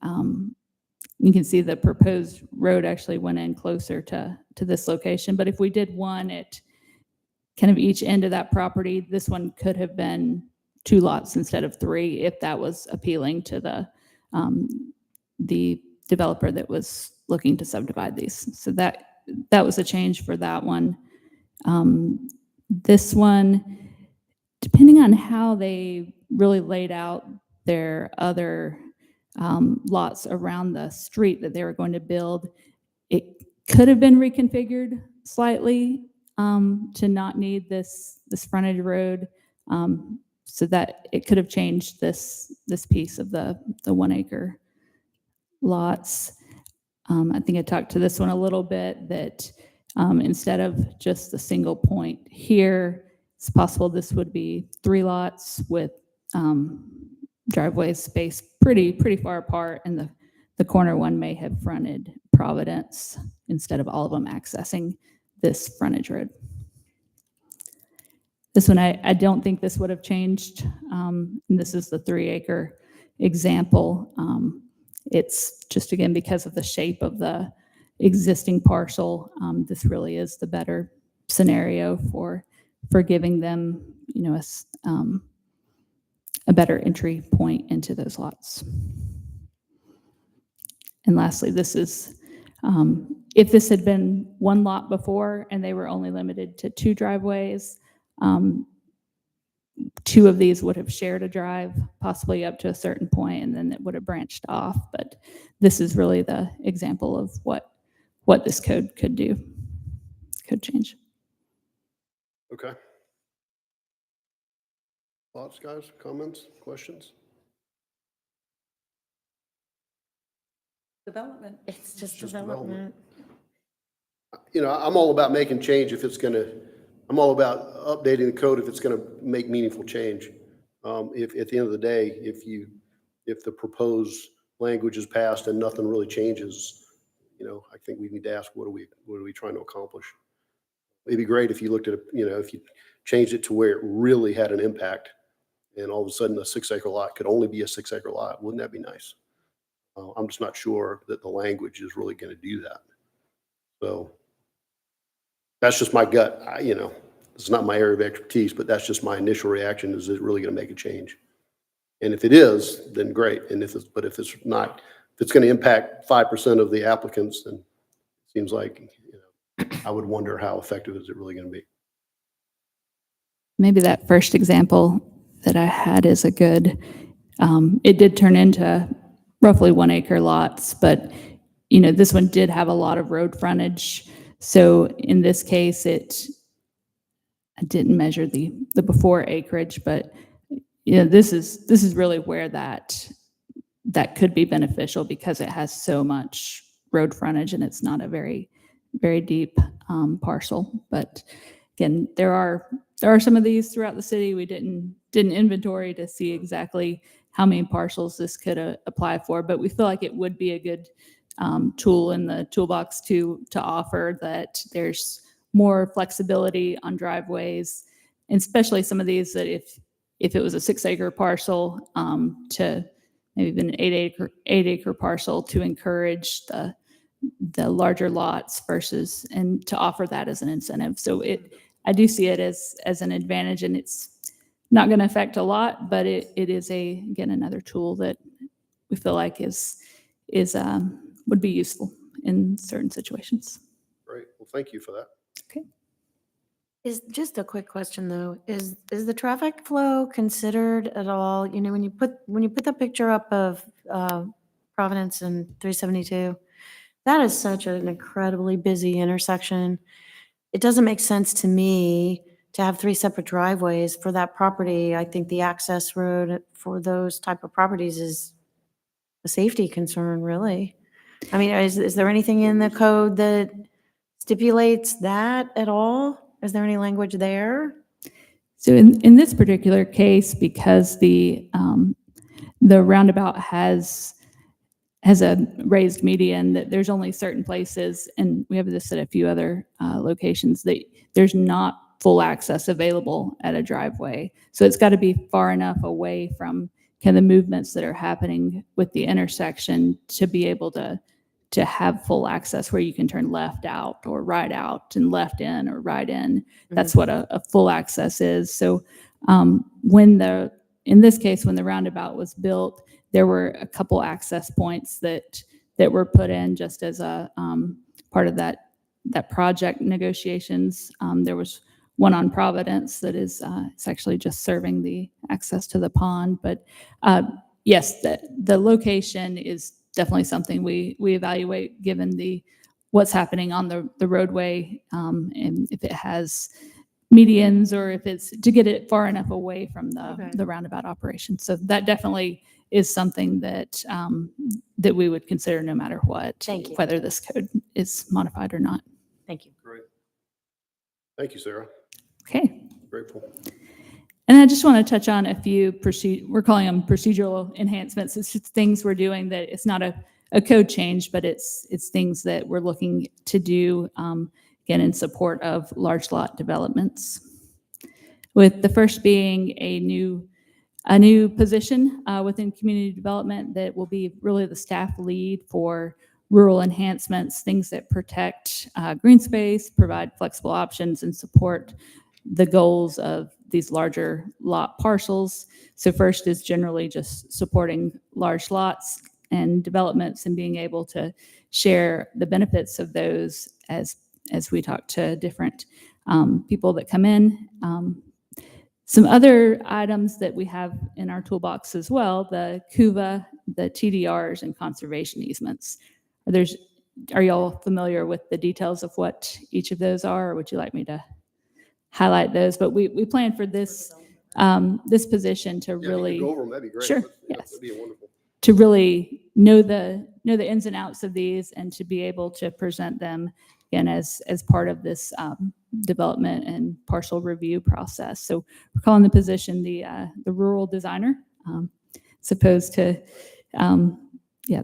can see the proposed road actually went in closer to this location. But if we did one at kind of each end of that property, this one could have been 2 lots instead of 3 if that was appealing to the developer that was looking to subdivide these. So that was a change for that one. This one, depending on how they really laid out their other lots around the street that they were going to build, it could have been reconfigured slightly to not need this frontage road, so that it could have changed this piece of the 1 acre lots. I think I talked to this one a little bit, that instead of just the single point here, it's possible this would be 3 lots with driveways spaced pretty far apart, and the corner one may have fronted Providence instead of all of them accessing this frontage road. This one, I don't think this would have changed. And this is the 3 acre example. It's just, again, because of the shape of the existing parcel, this really is the better scenario for giving them, a better entry point into those lots. And lastly, this is, if this had been 1 lot before and they were only limited to 2 driveways, 2 of these would have shared a drive, possibly up to a certain point, and then it would have branched off. But this is really the example of what this code could do, could change. Okay. Thoughts, guys, comments, questions? Development. It's just Just development. I'm all about making change if it's I'm all about updating the code if it's gonna make meaningful change. If at the end of the day, if the proposed language is passed and nothing really changes, I think we need to ask, what are we trying to accomplish? It'd be great if you looked at if you changed it to where it really had an impact, and all of a sudden a 6 acre lot could only be a 6 acre lot. Wouldn't that be nice? I'm just not sure that the language is really going to do that. So that's just my gut. It's not my area of expertise, but that's just my initial reaction. Is it really going to make a change? And if it is, then great. And if it's not, if it's going to impact 5% of the applicants, then it seems like, I would wonder how effective is it really going to be. Maybe that first example that I had is a good, it did turn into roughly 1 acre lots, but this one did have a lot of road frontage. So in this case, I didn't measure the before acreage, but this is really where that could be beneficial, because it has so much road frontage and it's not a very deep parcel. But again, there are some of these throughout the city. We didn't inventory to see exactly how many parcels this could apply for, but we feel like it would be a good tool in the toolbox to offer that there's more flexibility on driveways, and especially some of these that if it was a 6 acre parcel to maybe even 8 acre parcel, to encourage the larger lots versus, and to offer that as an incentive. So I do see it as an advantage, and it's not going to affect a lot, but it is again another tool that we feel like would be useful in certain situations. Great. Well, thank you for that. Okay. Is just a quick question though, is the traffic flow considered at all, when you put the picture up of Providence and 372, that is such an incredibly busy intersection. It doesn't make sense to me to have 3 separate driveways for that property. I think the access road for those type of properties is a safety concern, really. I mean, is there anything in the code that stipulates that at all? Is there any language there? So in this particular case, because the roundabout has a raised median, that there's only certain places, and we have this at a few other locations, that there's not full access available at a driveway. So it's got to be far enough away from kind of the movements that are happening with the intersection to be able to have full access, where you can turn left out or right out and left in or right in. That's what a full access is. So in this case, when the roundabout was built, there were a couple access points that that were put in just as a part of that project negotiations. There was one on Providence that is it's actually just serving the access to the pond. But yes, the location is definitely something we evaluate given what's happening on the roadway, and if it has medians or if it's to get it far enough away from the roundabout operation. So that definitely is something that that we would consider no matter what. Thank you. Whether this code is modified or not. Thank you. Great. Thank you, Sarah. Okay. Grateful. And I just want to touch on a few we're calling them procedural enhancements. It's just things we're doing that it's not a code change, but it's things that we're looking to do, again, in support of large lot developments. With the first being a new position within community development that will be really the staff lead for rural enhancements, things that protect green space, provide flexible options, and support the goals of these larger lot parcels. So first is generally just supporting large lots and developments and being able to share the benefits of those as we talk to different people that come in. Some other items that we have in our toolbox as well, the CUVA, the TDRs, and conservation easements. Are y'all familiar with the details of what each of those are, or would you like me to highlight those? But we plan for this this position to Yeah, if you really could go over them, that'd be great. Sure, Yeah, yes. That'd be wonderful. to really know the ins and outs of these and to be able to present them again as part of this development and parcel review process. So we're calling the position the rural designer, supposed to, yeah.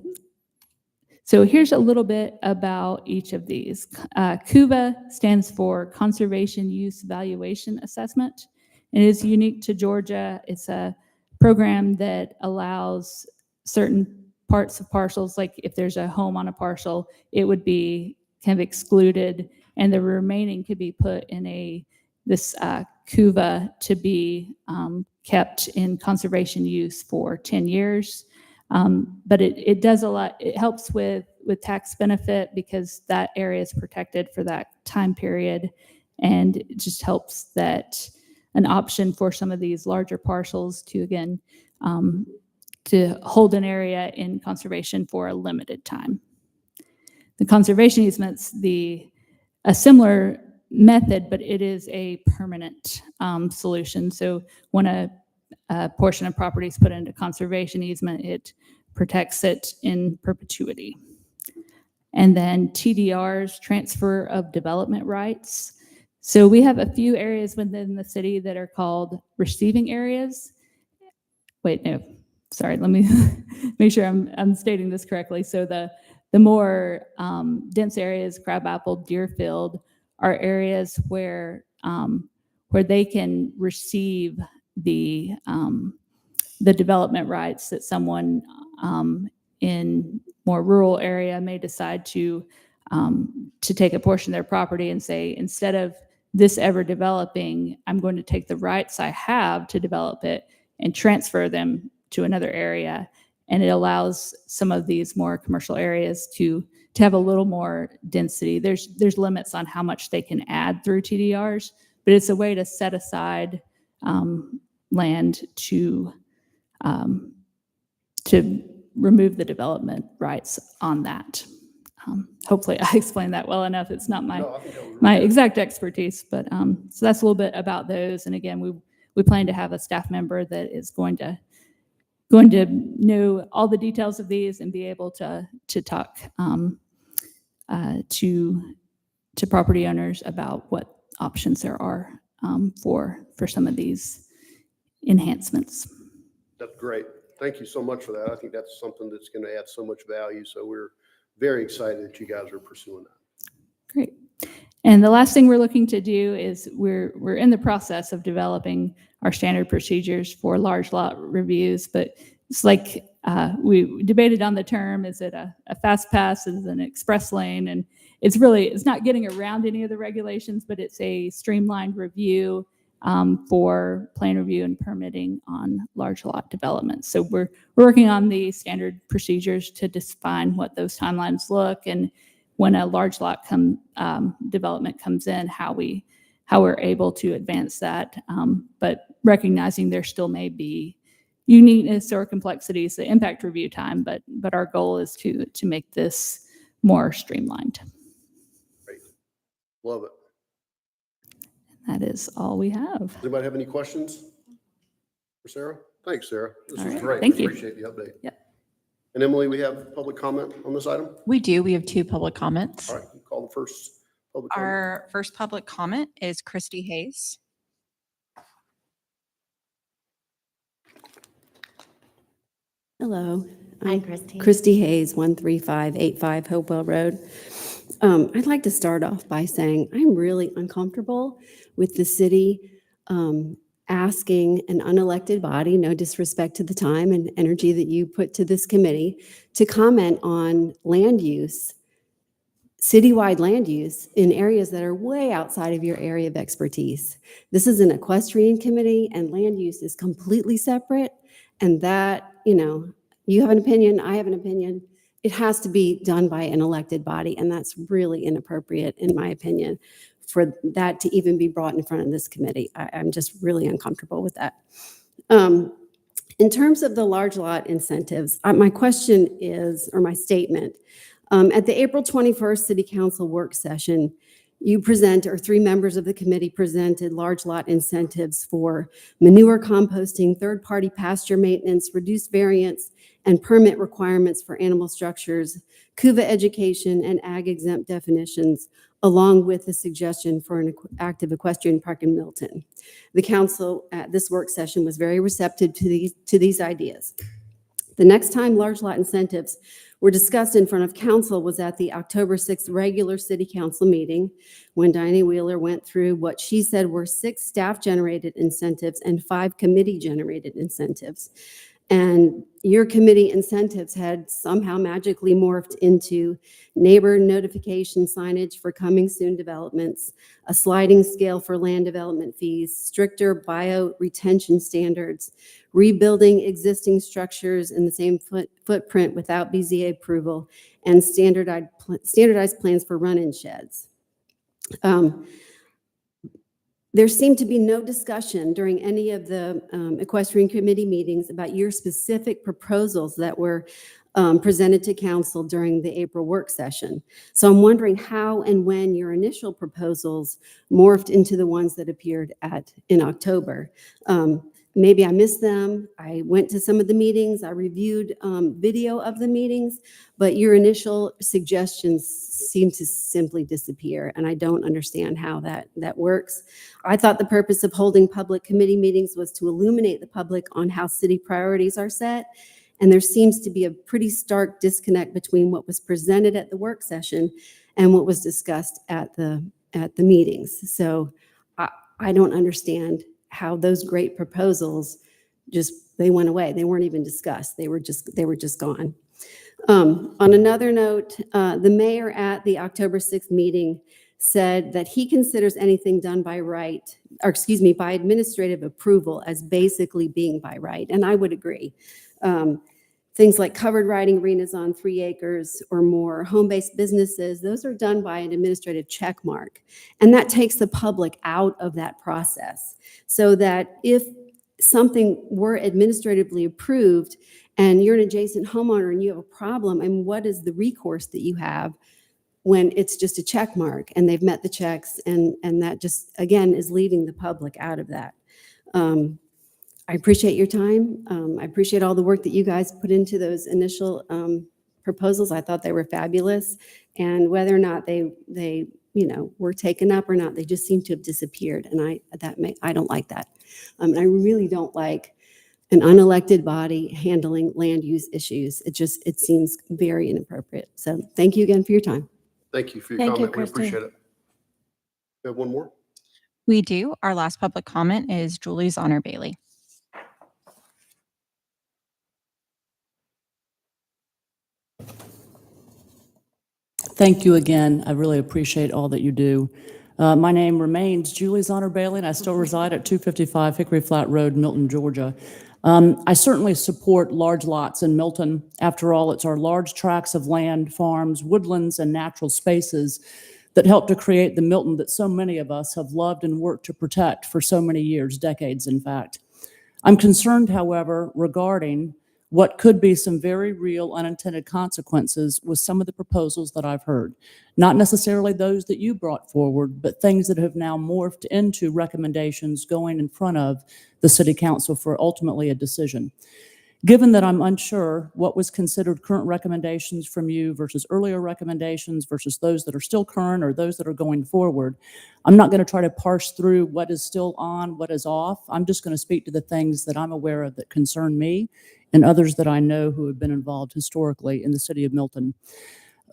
So here's a little bit about each of these. CUVA stands for Conservation Use Valuation Assessment. It is unique to Georgia. It's a program that allows certain parts of parcels, like if there's a home on a parcel, it would be kind of excluded, and the remaining could be put in this CUVA to be kept in conservation use for 10 years. But it does a lot. It helps with tax benefit because that area is protected for that time period, and it just helps that an option for some of these larger parcels to again to hold an area in conservation for a limited time. The conservation easements, a similar method, but it is a permanent solution. So when a portion of property is put into conservation easement, it protects it in perpetuity. And then TDRs, transfer of development rights. So we have a few areas within the city that are called receiving areas. Wait, no, sorry, let me make sure I'm stating this correctly. So the more dense areas, Crabapple, Deerfield, are areas where they can receive the development rights that someone in more rural area may decide to take a portion of their property and say, instead of this ever developing, I'm going to take the rights I have to develop it and transfer them to another area. And it allows some of these more commercial areas to have a little more density. There's limits on how much they can add through TDRs, but it's a way to set aside land to remove the development rights on that. Hopefully I explained that well enough. It's not No, I think that was my exact expertise, but so that's a little bit about those. And again, we plan to have a staff member that is going to know all the details of these and be able to talk to property owners about what options there are for some of these enhancements. That's great. Thank you so much for that. I think that's something that's going to add so much value. So we're very excited that you guys are pursuing that. Great. And the last thing we're looking to do is we're in the process of developing our standard procedures for large lot reviews, but it's like we debated on the term, is it a fast pass, is it an express lane? And it's not getting around any of the regulations, but it's a streamlined review for plan review and permitting on large lot developments. So we're working on the standard procedures to define what those timelines look, and when a large lot development comes in, how we're able to advance that. But recognizing there still may be uniqueness or complexities that impact review time, but our goal is to make this more streamlined. Great. Love it. That is all we have. Does anybody have any questions for Sarah? Thanks, Sarah. This All was right. great. Thank you. Appreciate the update. Yep. And Emily, we have public comment on this item? We do. We have 2 public comments. All right, call the first public comment. Our first public comment is Christy Hayes. Hello. Hi, I'm Christy. Christy Hayes, 13585 Hopewell Road. I'd like to start off by saying I'm really uncomfortable with the city asking an unelected body, no disrespect to the time and energy that you put to this committee, to comment on land use, citywide land use in areas that are way outside of your area of expertise. This is an equestrian committee and land use is completely separate. And that, you have an opinion, I have an opinion. It has to be done by an elected body, and that's really inappropriate, in my opinion, for that to even be brought in front of this committee. I'm just really uncomfortable with that. In terms of the large lot incentives, my question is, or my statement, at the April 21st City Council work session, you present, or 3 members of the committee presented large lot incentives for manure composting, third-party pasture maintenance, reduced variance, and permit requirements for animal structures, CUVA education, and ag exempt definitions, along with a suggestion for an active equestrian park in Milton. The council at this work session was very receptive to these ideas. The next time large lot incentives were discussed in front of council was at the October 6th regular city council meeting, when Diane Wheeler went through what she said were 6 staff-generated incentives and 5 committee-generated incentives. And your committee incentives had somehow magically morphed into neighbor notification signage for coming soon developments, a sliding scale for land development fees, stricter bio retention standards, rebuilding existing structures in the same footprint without BZA approval, and standardized plans for run-in sheds. There seemed to be no discussion during any of the equestrian committee meetings about your specific proposals that were presented to council during the April work session. So I'm wondering how and when your initial proposals morphed into the ones that appeared in October. Maybe I missed them. I went to some of the meetings. I reviewed video of the meetings, but your initial suggestions seem to simply disappear, and I don't understand how that works. I thought the purpose of holding public committee meetings was to illuminate the public on how city priorities are set, and there seems to be a pretty stark disconnect between what was presented at the work session and what was discussed at the meetings. So I don't understand how those great proposals they went away. They weren't even discussed. They were just gone. On another note, the mayor at the October 6th meeting said that he considers anything done by by administrative approval as basically being by right, and I would agree. Things like covered riding arenas on 3 acres or more, home-based businesses, those are done by an administrative check mark. And that takes the public out of that process, so that if something were administratively approved and you're an adjacent homeowner and you have a problem, and what is the recourse that you have when it's just a check mark and they've met the checks, and that just, again, is leaving the public out of that. I appreciate your time. I appreciate all the work that you guys put into those initial proposals. I thought they were fabulous. And whether or not they were taken up or not, they just seem to have disappeared. And I don't like that. I really don't like an unelected body handling land use issues. It seems very inappropriate. So thank you again for your time. Thank you for your Thank you, comment. We Christy. appreciate it. We have one more? We do. Our last public comment is Julie Zonner Bailey. Thank you again. I really appreciate all that you do. My name remains Julie Zonner Bailey, and I still reside at 255 Hickory Flat Road, Milton, Georgia. I certainly support large lots in Milton. After all, it's our large tracts of land, farms, woodlands, and natural spaces that help to create the Milton that so many of us have loved and worked to protect for so many years, decades, in fact. I'm concerned, however, regarding what could be some very real unintended consequences with some of the proposals that I've heard. Not necessarily those that you brought forward, but things that have now morphed into recommendations going in front of the City Council for ultimately a decision. Given that I'm unsure what was considered current recommendations from you versus earlier recommendations versus those that are still current or those that are going forward, I'm not going to try to parse through what is still on, what is off. I'm just going to speak to the things that I'm aware of that concern me and others that I know who have been involved historically in the city of Milton.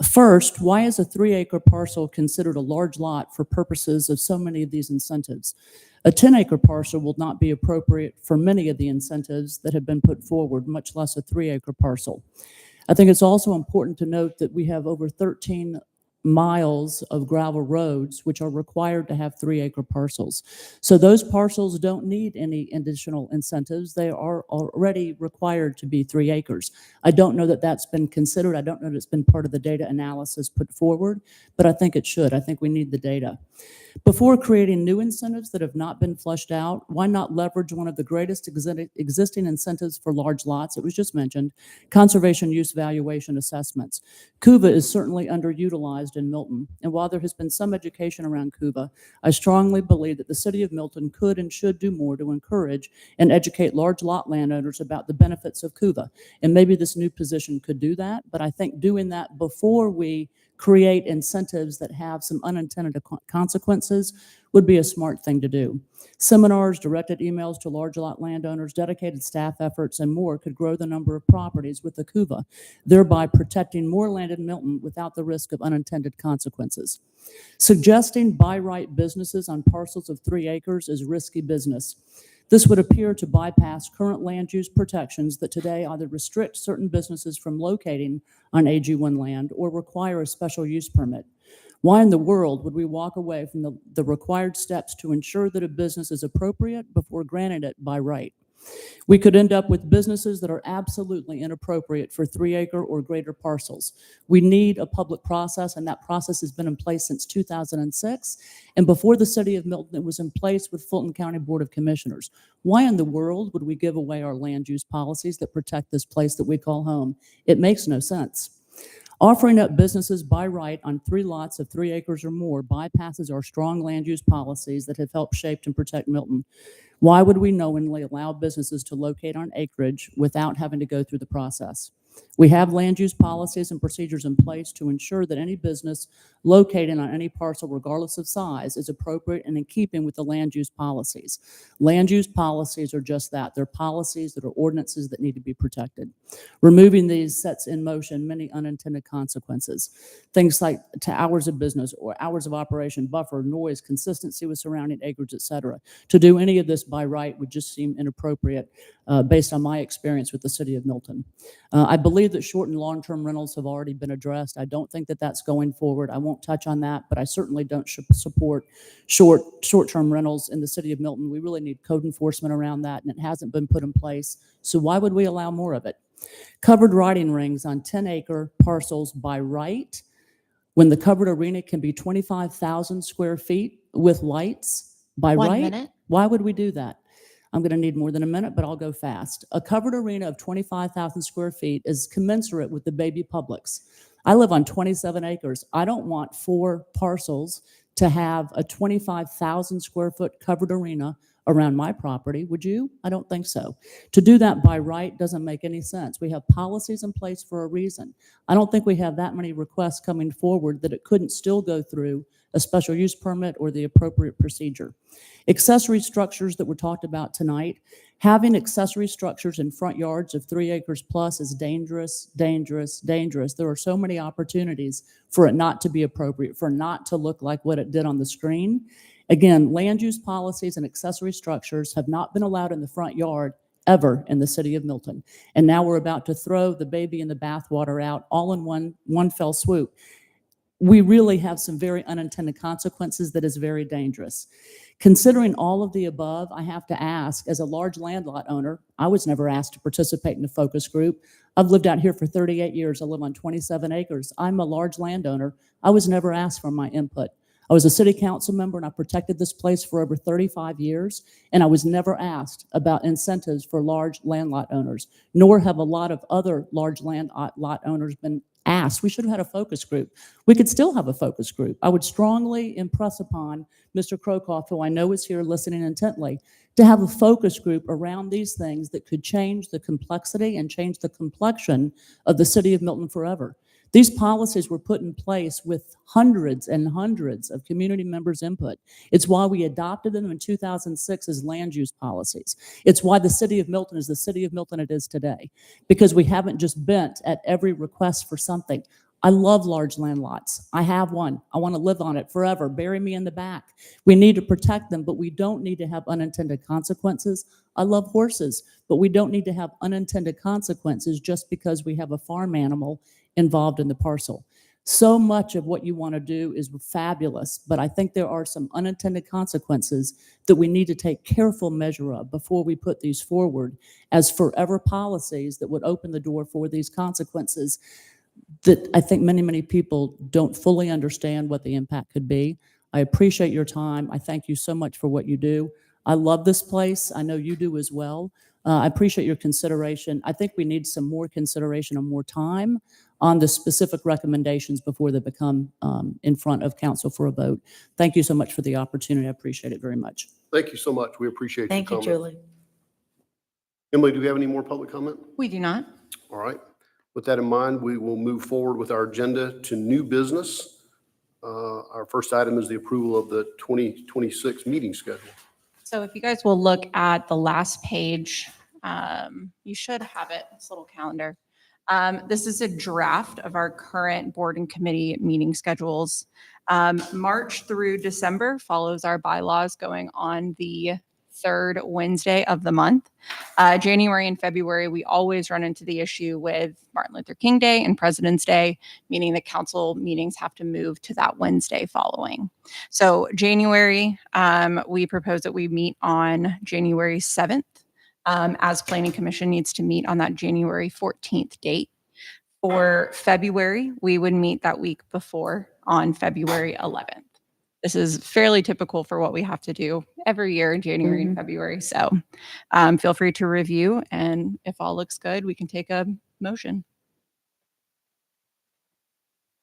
First, why is a 3-acre parcel considered a large lot for purposes of so many of these incentives? A 10-acre parcel will not be appropriate for many of the incentives that have been put forward, much less a 3-acre parcel. I think it's also important to note that we have over 13 miles of gravel roads, which are required to have 3-acre parcels. So those parcels don't need any additional incentives. They are already required to be 3 acres. I don't know that that's been considered. I don't know that it's been part of the data analysis put forward, but I think it should. I think we need the data. Before creating new incentives that have not been fleshed out, why not leverage one of the greatest existing incentives for large lots? It was just mentioned, conservation use valuation assessments. CUVA is certainly underutilized in Milton, and while there has been some education around CUVA, I strongly believe that the city of Milton could and should do more to encourage and educate large lot landowners about the benefits of CUVA. And maybe this new position could do that, but I think doing that before we create incentives that have some unintended consequences would be a smart thing to do. Seminars, directed emails to large lot landowners, dedicated staff efforts, and more could grow the number of properties with the CUVA, thereby protecting more land in Milton without the risk of unintended consequences. Suggesting by right businesses on parcels of 3 acres is risky business. This would appear to bypass current land use protections that today either restrict certain businesses from locating on AG1 land or require a special use permit. Why in the world would we walk away from the required steps to ensure that a business is appropriate before granting it by right? We could end up with businesses that are absolutely inappropriate for 3-acre or greater parcels. We need a public process, and that process has been in place since 2006. And before the city of Milton, it was in place with Fulton County Board of Commissioners. Why in the world would we give away our land use policies that protect this place that we call home? It makes no sense. Offering up businesses by right on 3 lots of 3 acres or more bypasses our strong land use policies that have helped shape and protect Milton. Why would we knowingly allow businesses to locate on acreage without having to go through the process? We have land use policies and procedures in place to ensure that any business located on any parcel, regardless of size, is appropriate and in keeping with the land use policies. Land use policies are just that. They're policies that are ordinances that need to be protected. Removing these sets in motion many unintended consequences. Things like to hours of business or hours of operation, buffer, noise, consistency with surrounding acreage, etc. To do any of this by right would just seem inappropriate based on my experience with the city of Milton. I believe that short and long-term rentals have already been addressed. I don't think that that's going forward. I won't touch on that, but I certainly don't support short-term rentals in the city of Milton. We really need code enforcement around that, and it hasn't been put in place. So why would we allow more of it? Covered riding rings on 10-acre parcels by right, when the covered arena can be 25,000 square feet with lights by 1 right? minute. Why would we do that? I'm going to need more than a minute, but I'll go fast. A covered arena of 25,000 square feet is commensurate with the baby Publix. I live on 27 acres. I don't want 4 parcels to have a 25,000 square foot covered arena around my property. Would you? I don't think so. To do that by right doesn't make any sense. We have policies in place for a reason. I don't think we have that many requests coming forward that it couldn't still go through a special use permit or the appropriate procedure. Accessory structures that were talked about tonight, having accessory structures in front yards of 3 acres plus is dangerous, dangerous, dangerous. There are so many opportunities for it not to be appropriate, for it not to look like what it did on the screen. Again, land use policies and accessory structures have not been allowed in the front yard ever in the city of Milton. And now we're about to throw the baby in the bathwater out all in one fell swoop. we really have some very unintended consequences that is very dangerous. Considering all of the above, I have to ask, as a large land lot owner, I was never asked to participate in a focus group. I've lived out here for 38 years. I live on 27 acres. I'm a large landowner. I was never asked for my input. I was a city council member and I protected this place for over 35 years, and I was never asked about incentives for large land lot owners, nor have a lot of other large land lot owners been asked. We should have had a focus group. We could still have a focus group. I would strongly impress upon Mr. Krokoff, who I know is here listening intently, to have a focus group around these things that could change the complexity and change the complexion of the city of Milton forever. These policies were put in place with hundreds and hundreds of community members' input. It's why we adopted them in 2006 as land use policies. It's why the city of Milton is the city of Milton it is today, because we haven't just bent at every request for something. I love large land lots. I have one. I want to live on it forever. Bury me in the back. We need to protect them, but we don't need to have unintended consequences. I love horses, but we don't need to have unintended consequences just because we have a farm animal involved in the parcel. So much of what you want to do is fabulous, but I think there are some unintended consequences that we need to take careful measure of before we put these forward as forever policies that would open the door for these consequences that I think many, many people don't fully understand what the impact could be. I appreciate your time. I thank you so much for what you do. I love this place. I know you do as well. I appreciate your consideration. I think we need some more consideration and more time on the specific recommendations before they become in front of council for a vote. Thank you so much for the opportunity. I appreciate it very much. Thank you so much. We appreciate your Thank you, comment. Julie. Emily, do we have any more public comment? We do not. All right. With that in mind, we will move forward with our agenda to new business. Our first item is the approval of the 2026 meeting schedule. So if you guys will look at the last page, you should have it, this little calendar. This is a draft of our current board and committee meeting schedules. March through December follows our bylaws going on the third Wednesday of the month. January and February, we always run into the issue with Martin Luther King Day and President's Day, meaning the council meetings have to move to that Wednesday following. So January, we propose that we meet on January 7th, as Planning Commission needs to meet on that January 14th date. For February, we would meet that week before on February 11th. This is fairly typical for what we have to do every year in January and February. So feel free to review, and if all looks good, we can take a motion.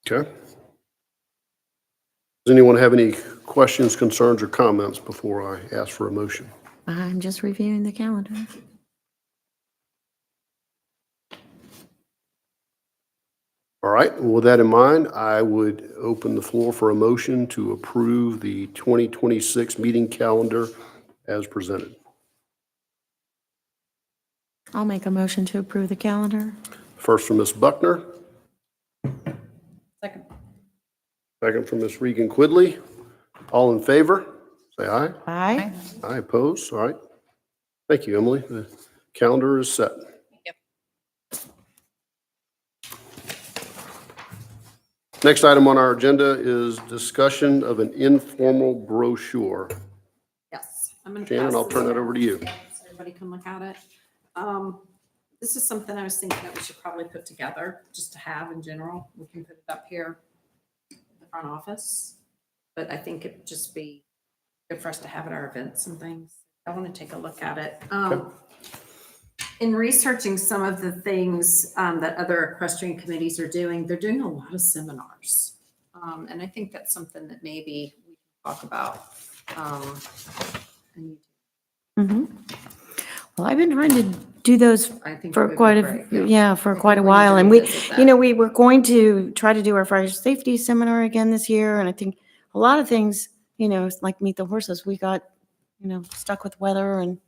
Okay. Does anyone have any questions, concerns, or comments before I ask for a motion? I'm just reviewing the calendar. All right, with that in mind, I would open the floor for a motion to approve the 2026 meeting calendar as presented. I'll make a motion to approve the calendar. First from Ms. Buckner, Second. second from Ms. Regan Quidley. All in favor, say aye. Aye. Aye, opposed? All right. Thank you, Emily. The calendar is set. Next item on our agenda is discussion of an informal brochure. Yes. I'm gonna Shannon, pass I'll this turn that around over to you. so everybody can look at it. This is something I was thinking that we should probably put together just to have in general. We can put it up here in the front office. But I think it'd just be good for us to have at our events and things. I want to take a look at it. In researching some of the things that other equestrian committees are doing, they're doing a lot of seminars. And I think that's something that maybe we can talk about. Well, I've been trying to do those I think it for would be quite great, for I quite a think we need while. to And we, revisit you know, that. we were going to try to do our fire safety seminar again this year. And I think a lot of things, you know, like Meet the Horses, we got, you know, stuck with weather and,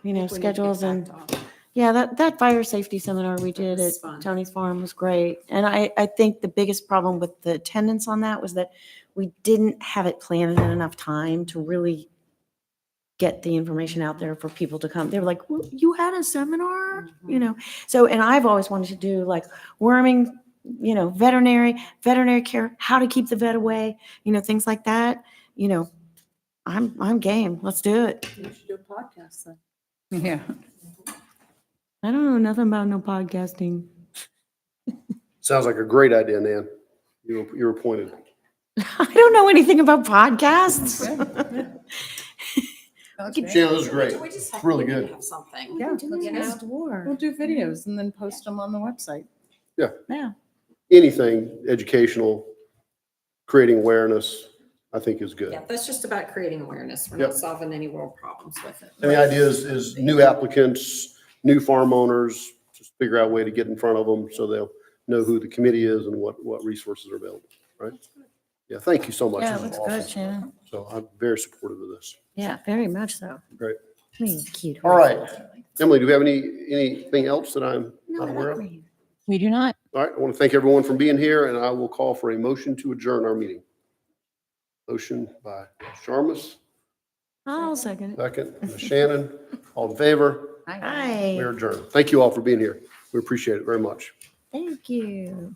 you know, I think we need to get schedules back and, to all yeah, that fire safety seminar we did at was fun. Tony's Farm was great. And I think the biggest problem with the attendance on that was that we didn't have it planned in enough time to really get the information out there for people to come. They were like, well, you had a seminar, you know? So, and I've always wanted to do like worming veterinary care, how to keep the vet away, things like that, I'm game. Let's do it. You should do a podcast then. Yeah. I don't know nothing about no podcasting. Sounds like a great idea, Nan. You're appointed. I don't know anything about podcasts. Okay. Shannon, this is great. We just It's really we need to good. have something. Yeah, Do it You next know? door. We'll do videos and then post them on the website. Yeah. Anything educational, creating awareness, I think is good. Yeah, that's just about creating awareness. We're Yep. not solving any world problems with it. And the idea is new applicants, new farm owners, just figure out a way to get in front of them so they'll know who the committee is and what resources are available, right? Yeah, thank you so much. Yeah, This is looks good, awesome. Shannon. So I'm very supportive of this. Yeah, very much so. Great. I mean, cute. All right. Emily, do we have anything else that I'm not aware of? We do not. All right, I want to thank everyone for being here, and I will call for a motion to adjourn our meeting. Motion by Sharmas, I'll second it. second, Ms. Shannon, all in favor? Hi. We are adjourned. Thank you all for being here. We appreciate it very much. Thank you.